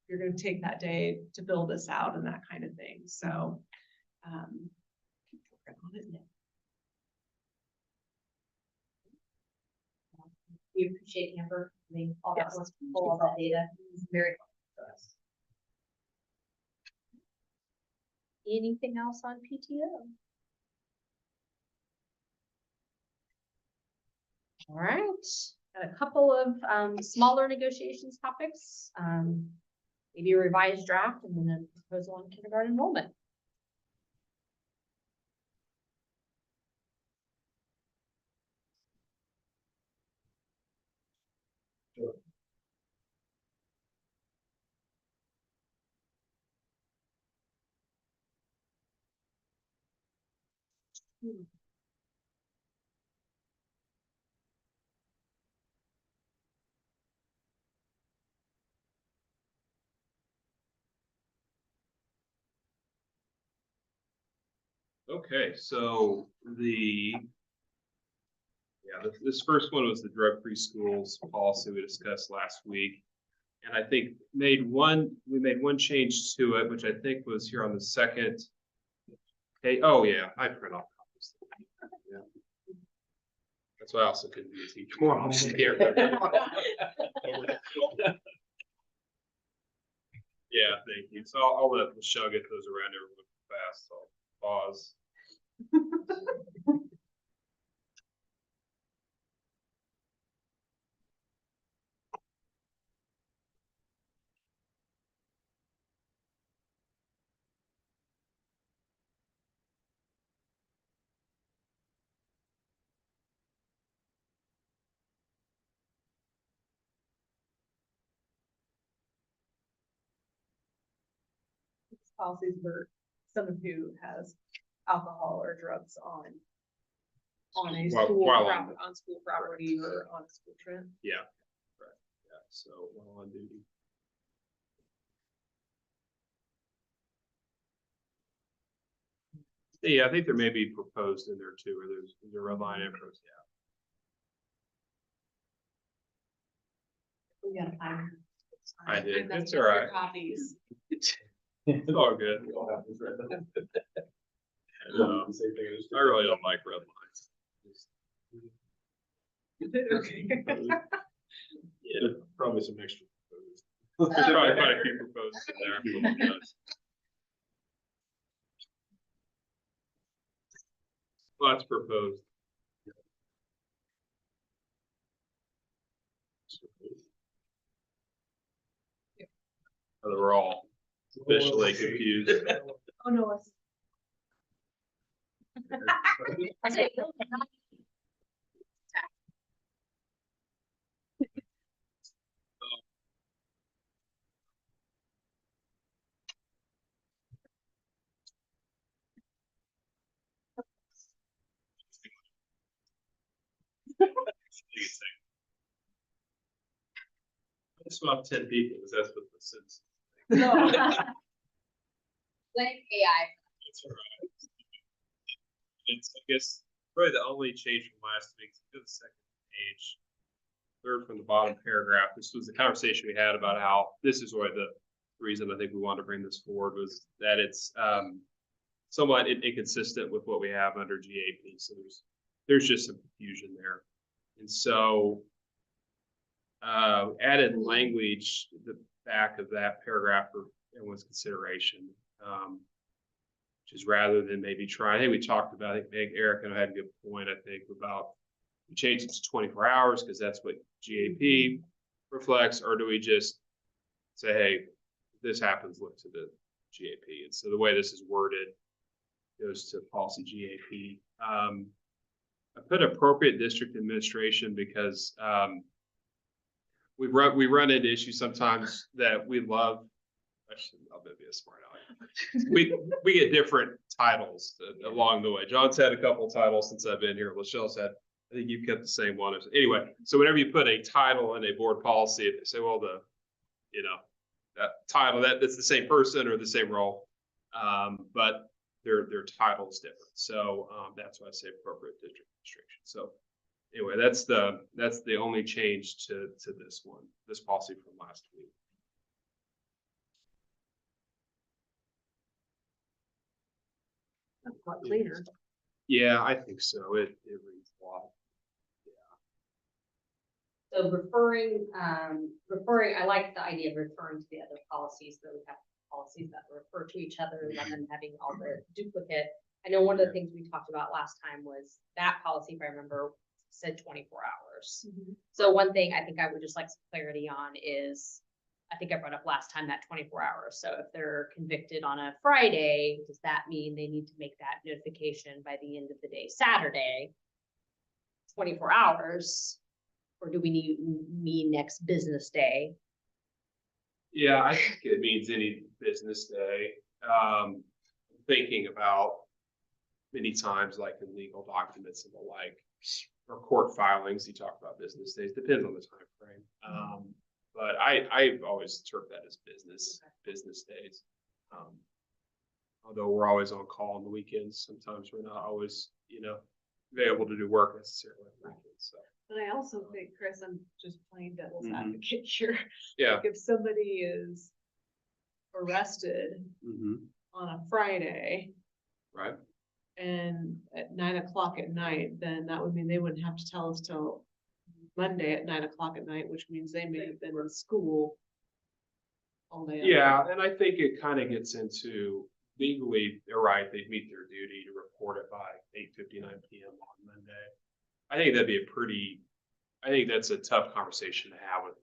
you're gonna take that day to fill this out and that kind of thing, so. Keep working on it. We appreciate Amber, all that Yes. wants to pull all that data, it's very helpful for us. Anything else on PTO? All right, got a couple of smaller negotiations topics, maybe a revised draft and then a proposal on kindergarten enrollment. Okay, so this first one was the drug-free schools policy we discussed last week. And I think we made one change to it, which I think was here on the second. Hey, oh yeah, I print off copies. Yeah. That's why I also couldn't be a teacher. Come on, Here. Yeah, thank you. So I'll let Michelle get those around everyone fast. So I'll pause. Policies for someone who has alcohol or drugs on a school, While on- on school property or on a school trip. Yeah. Right. Yeah. So while on duty. Yeah, I think there may be proposed in there too, or there's a red line intros. We gotta find. I did. messed It's up all your right. Copies. It's all good. We all have this right now. No, The same thing I just did. I really don't like red Okay. lines. Yeah, probably some extra. There's probably quite a few proposed in there. Lots proposed. We're all officially confused. Oh, no, it's. I say, It's about 10 people, because that's what the census. No. Blame AI. That's all right. It's, I guess, probably the only change from last week, to the second page, third from the bottom paragraph, this was the conversation we had about how, this is why the reason I think we wanted to bring this forward was that it's somewhat inconsistent with what we have under GAP, so there's just some confusion there. And so added language, the back of that paragraph for everyone's consideration, which is rather than maybe try, I think we talked about, I think Eric and I had a good point, I think, about we change it to 24 hours because that's what GAP reflects, or do we just say, hey, if this happens, look to the GAP. And so the way this is worded goes to policy GAP. I put appropriate district administration because we run into issues sometimes that we love. Actually, I'll be a smart aleck. We get different titles along the way. John's had a couple titles since I've been here. Lachelle's had, I think you've kept the same one. Anyway, so whenever you put a title in a board policy, if they say, well, that title, that's the same person or the same role, But their title is different. So, that's why I say appropriate district restriction. So anyway, that's the only change to this policy from last week. That's a lot cleaner. Yeah, I think so. It reads a lot. So referring, I like the idea of referring to the other policies, that we have policies that refer to each other rather than having all the duplicate. I know one of the things we talked about last time was that policy, if I remember, said 24 hours. So one thing I think I would just like some clarity on is, I think I brought up last time that 24 hours. So if they're convicted on a Friday, does that mean they need to make that notification by the end of the day, Saturday? 24 hours, or do we mean next business day? Yeah, I think it means any business day. Thinking about many times, like in legal documents and the like, or court filings, you talk about business days, depends on the time frame. But I've always interpreted that as business days. Although we're always on call on the weekends, sometimes we're not always, available to do work necessarily on the weekends, so. But I also think, Chris, I'm just playing devil's Mhm. advocate here. Yeah. Like if somebody is arrested on a Friday Right. and at 9 o'clock at night, then that would mean they wouldn't have to tell us till Monday at 9 o'clock at night, which means they may have been in school all day. Yeah, and I think it kind of gets into legally, they're right, they meet their duty to report it by 8:59 PM on Monday. I think that's a tough conversation to have with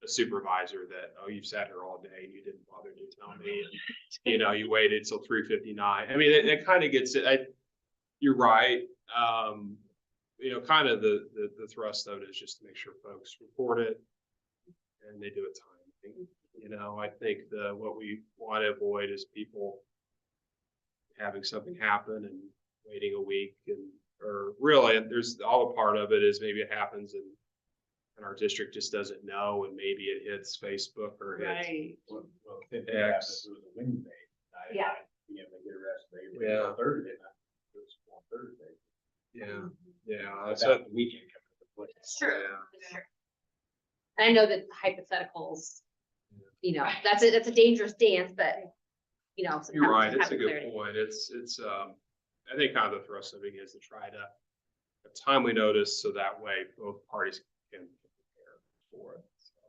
a supervisor that, oh, you've sat here all day and you didn't bother to tell me. And, you waited till 3:59. I mean, it kind of gets it. You're right. Kind of the thrust of it is just to make sure folks report it and they do it timely. I think what we want to avoid is people having something happen and waiting a week, or really there's all a part of it is maybe it happens and our district just doesn't know, and maybe it hits Facebook or hits. Right. Well, if it happens, it was a Wednesday. Yeah. They get arrested. They Yeah. Thursday night. It was on Thursday. Yeah. That's So, the weekend coming into play. It's true. Yeah. It's true. And I know that hypotheticals, that's a dangerous dance, but, sometimes You're right. just It's a having good clarity. point. I think kind of the thrust of it is to try to have timely notice so that way both parties can prepare for it. So.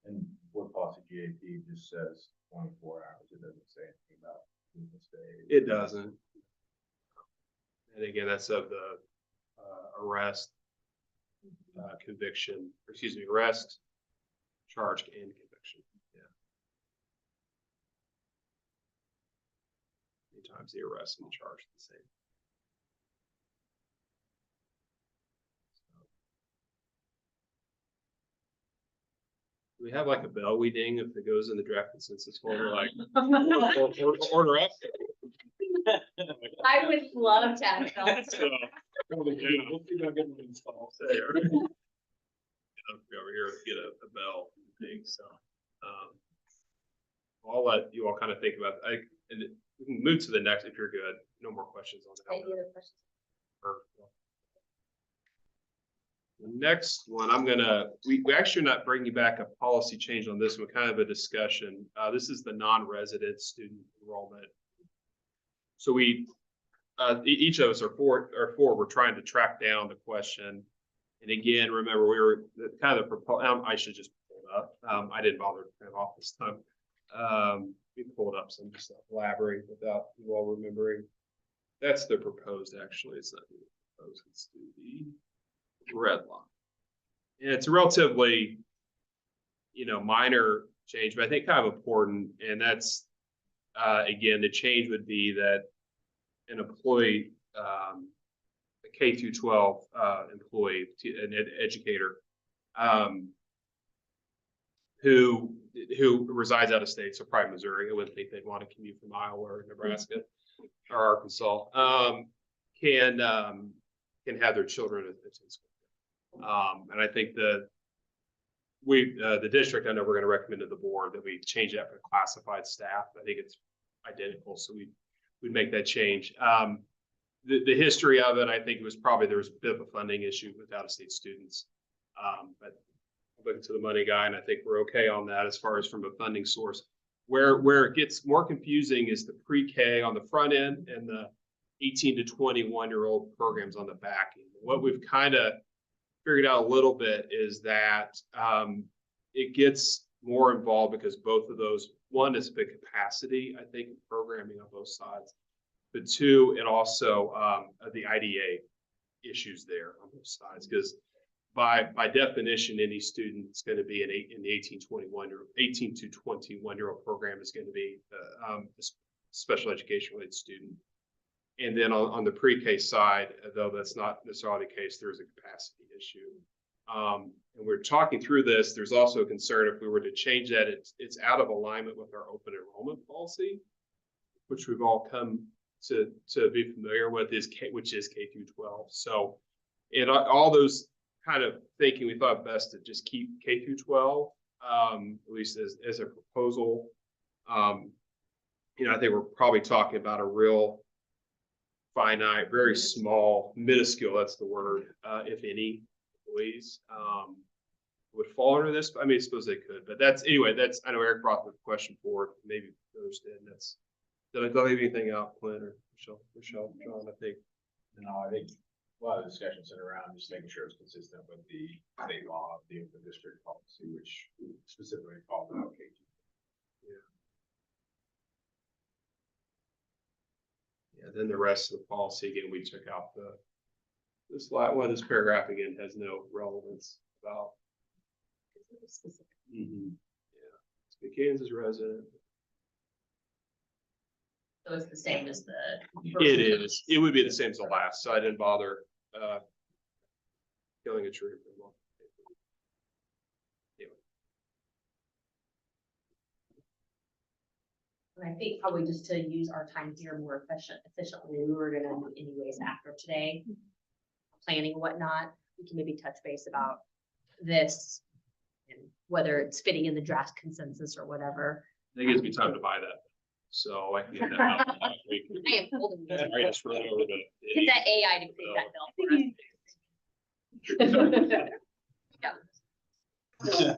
And what policy GAP just says 24 hours. It doesn't say anything about business day. It doesn't. And again, that's of the arrest, conviction, arrest, charge, and conviction. Yeah. Many times the arrest and the charge are the same. Do we have like a bell we ding if it goes in the draft consensus folder, like order up? I would love to have felt. So, we'll see if I get them installed there. Over here, get a bell thing, so. I'll let you all kind of think about, and we can move to the next if you're good. No more questions on that. Any other questions? The next one, we actually are not bringing back a policy change on this one, kind of a discussion. This is the non-resident student enrollment. So each of us are four, we're trying to track down the question. And again, remember, we were kind of I should just pull it up. I didn't bother to print it off this time. We pulled up some stuff, elaborate without you all remembering. That's the proposed, actually. It's not the proposed, it's the red line. And it's a relatively, minor change, but I think kind of important. And that's, again, the change would be that an employee, a K through 12 employee, an educator, who resides out of state, so probably Missouri. I wouldn't think they'd want to commute from Iowa or Nebraska or Arkansas. Can have their children attend school. And I think the district, I know we're gonna recommend to the board that we change that for classified staff. I think it's identical, so we'd make that change. The history of it, I think it was probably, there was a bit of a funding issue with out-of-state students. But I'm looking to the money guy, and I think we're okay on that as far as from a funding source. Where it gets more confusing is the pre-K on the front end and the 18 to 21-year-old programs on the back end. What we've kind of figured out a little bit is that it gets more involved because both of those, one is the capacity, I think, programming on both sides. But two, it also the IDA issues there on both sides, because by definition, any student is going to be in the 18 to 21-year-old program is going to be a special education related student. And then on the pre-K side, though that's not necessarily the case, there's a capacity issue. And we're talking through this. There's also a concern if we were to change that, it's out of alignment with our open enrollment policy, which we've all come to be familiar with, which is K through 12. So in all those kind of thinking, we thought best to just keep K through 12, at least as a proposal. I think we're probably talking about a real finite, very small, minuscule, that's the word, if any, employees would fall under this. I mean, I suppose they could, but I know Eric brought the question forward, maybe others did. Did I leave anything out, Clint or Michelle, John, I think? No, I think a lot of discussion centered around just making sure it's consistent with the state law of the open district policy, which specifically calls out K2. Yeah, then the rest of the policy, again, we took out this paragraph again has no relevance about. Yeah, it's a Kansas resident. So it's the same as the. It is. It would be the same as the last, so I didn't bother killing a tree. Anyway. And I think probably just to use our time here more efficiently, we were gonna meet anyways after today, planning and whatnot. We can maybe touch base about this and whether it's fitting in the draft consensus or whatever. That gives me time to buy that. So I can get that out last week. I am holding these. I just run over to. Get that AI to create that bill for us. Yeah.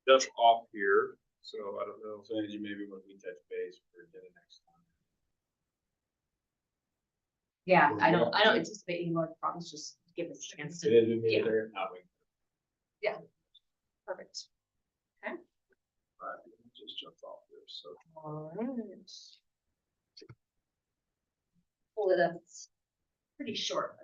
That's off here, so I don't know. So you maybe when we touch base for the next time. Yeah, I don't anticipate any more problems, just give us a chance to. It is, Yeah. there, not wait. Perfect. Just jumped off there, so. All right. Pull it up, it's pretty short.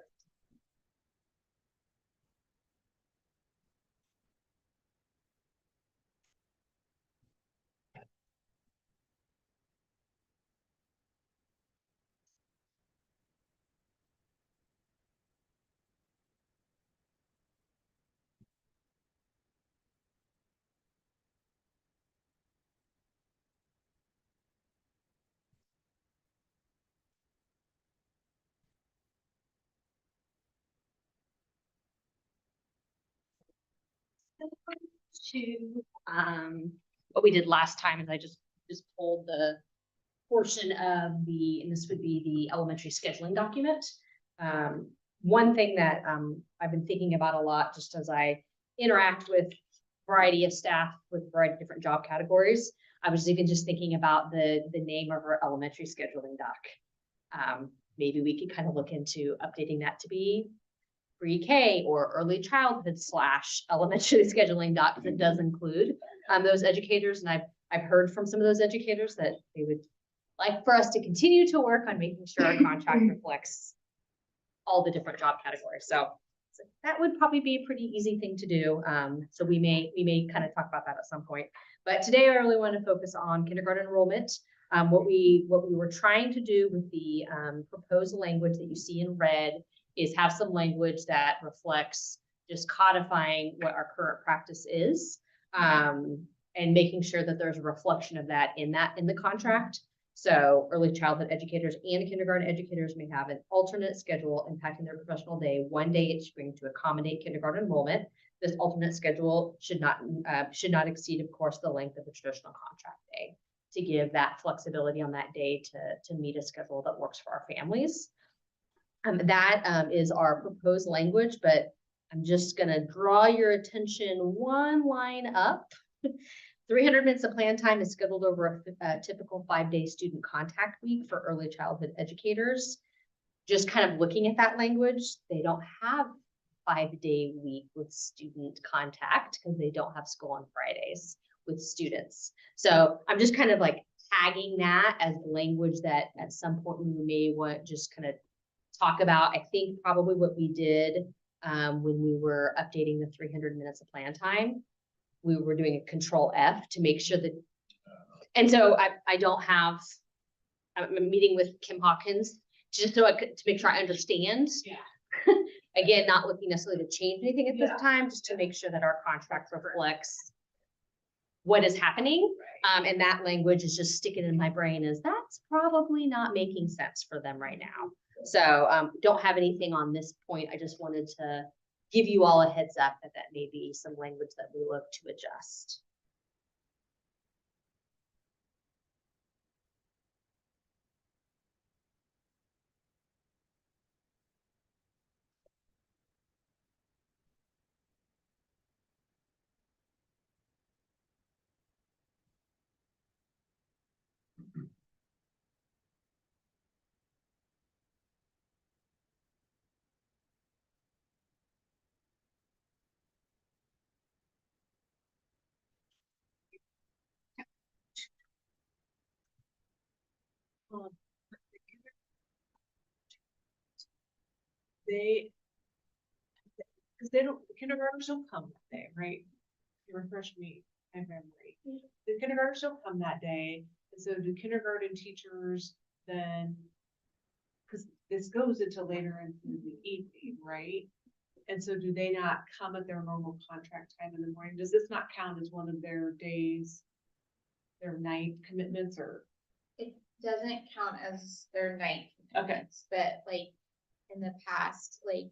To what we did last time is I just pulled the portion of and this would be the elementary scheduling document. One thing that I've been thinking about a lot just as I interact with a variety of staff with a variety of different job categories, I was even just thinking about the name of our elementary scheduling doc. Maybe we could kind of look into updating that to be pre-K or early childhood / elementary scheduling doc that does include those educators. And I've heard from some of those educators that they would like for us to continue to work on making sure our contract reflects all the different job categories. So that would probably be a pretty easy thing to do. So we may kind of talk about that at some point. But today I really want to focus on kindergarten enrollment. What we were trying to do with the proposed language that you see in red is have some language that reflects just codifying what our current practice is, and making sure that there's a reflection of that in the contract. So early childhood educators and kindergarten educators may have an alternate schedule impacting their professional day, one day each spring to accommodate kindergarten enrollment. This alternate schedule should not exceed, of course, the length of a traditional contract day, to give that flexibility on that day to meet a schedule that works for our families. That is our proposed language, but I'm just gonna draw your attention one line up. 300 minutes of plan time is scheduled over a typical 5-day student contact week for early childhood educators. Just kind of looking at that language, they don't have 5-day week with student contact because they don't have school on Fridays with students. So I'm just kind of like tagging that as language that at some point we may want just kind of talk about. I think probably what we did when we were updating the 300 minutes of plan time, we were doing a control F to make sure that, and so I don't have, I'm meeting with Kim Hawkins just so I could, to make sure I understand. Yeah. Again, not looking necessarily to change anything at this Yeah. time, just to make sure that our contract reflects what is happening. And that language is just sticking in my brain is that's probably not making sense for them right now. So don't have anything on this point. I just wanted to give you all a heads up that that may be some language that we look to adjust. They, because they don't, the kindergartners don't come that day, right? You refresh me, my memory. The kindergartners don't come that day, and so do kindergarten teachers then? Because this goes into later into the evening, right? And so do they not come at their normal contract time in the morning? Does this not count as one of their days? Their night commitments or? It doesn't count as their night Okay. commitments, but like in the past, like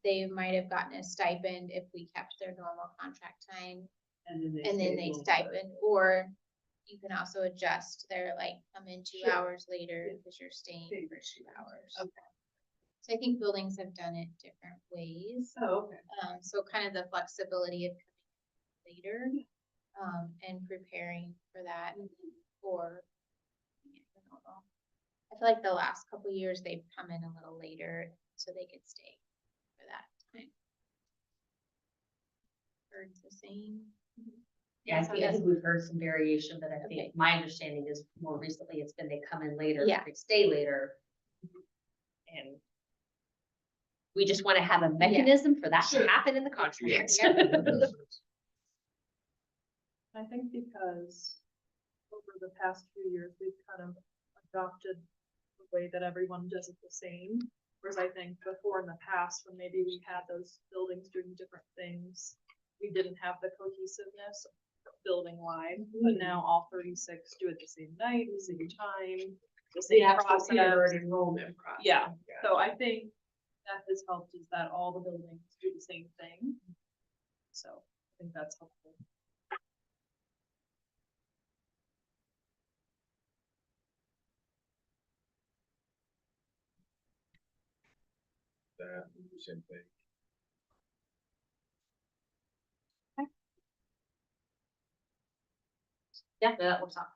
they might have gotten a stipend if we kept their normal contract time And then and then they stipend, or you can also adjust their like come in 2 Sure. hours later because you're staying Stay for for 2 hours. Okay. So I think buildings have done it different ways. Oh, okay. So kind of the flexibility of coming later, and preparing for that or. I feel like the last couple years they've come in a little later so they could stay for that time. Heard the same. Yeah, I Yes. think we've heard some variation, but I Okay. think my understanding is more recently it's been they come in later, Yeah. they stay later. And we just want to have a mechanism for that to Sure. happen in the contract. I think because over the past few years, we've kind of adopted the way that everyone does it the same. Whereas I think before in the past, when maybe we had those buildings doing different things, we didn't have the cohesiveness building wide, but now all 36 do it the same night, the same time, the same process. Enrollment process. Yeah, so I think that has helped is that all the buildings do the same thing. So I think that's helpful. That, same thing. Yeah, no, that works out.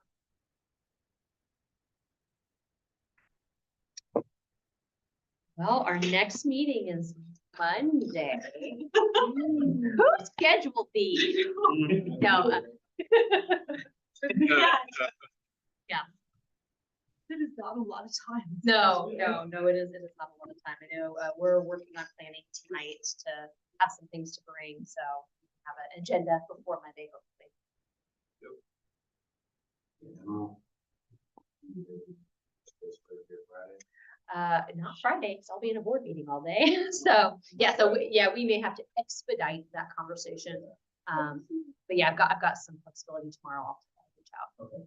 Well, our next meeting is Monday. Who scheduled these? No, It is not a lot of time. no, it is not a lot of time. I know, we're working on planning tonight to have some things to bring, so have an agenda before Monday, hopefully. Not Friday, because I'll be in a board meeting all day. So, yeah, we may have to expedite that conversation. But yeah, I've got some flexibility tomorrow. I'll reach out. Okay.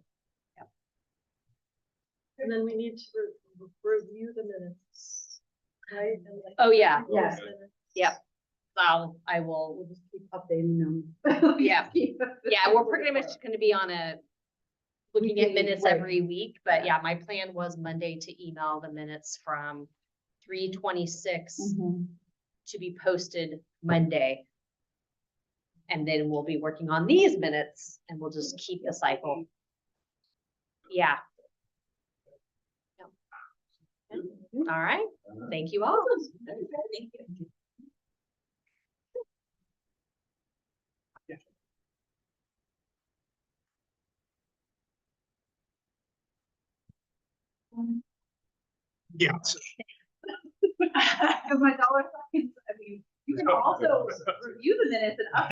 Yep. And then we need to review the minutes, right? And like- Oh, yeah. Yes. Yep. I will, We'll just keep updating them. Yeah. yeah, we're pretty much gonna be on a looking at Weekly, minutes right. every week, but yeah, my plan was Monday to email the minutes from 3/26 to be posted Monday. And then we'll be working on these minutes and we'll just keep the cycle. Yeah. Yep. All right, thank you all. Yeah. Cause my dollar signs, I mean, you can also review the minutes and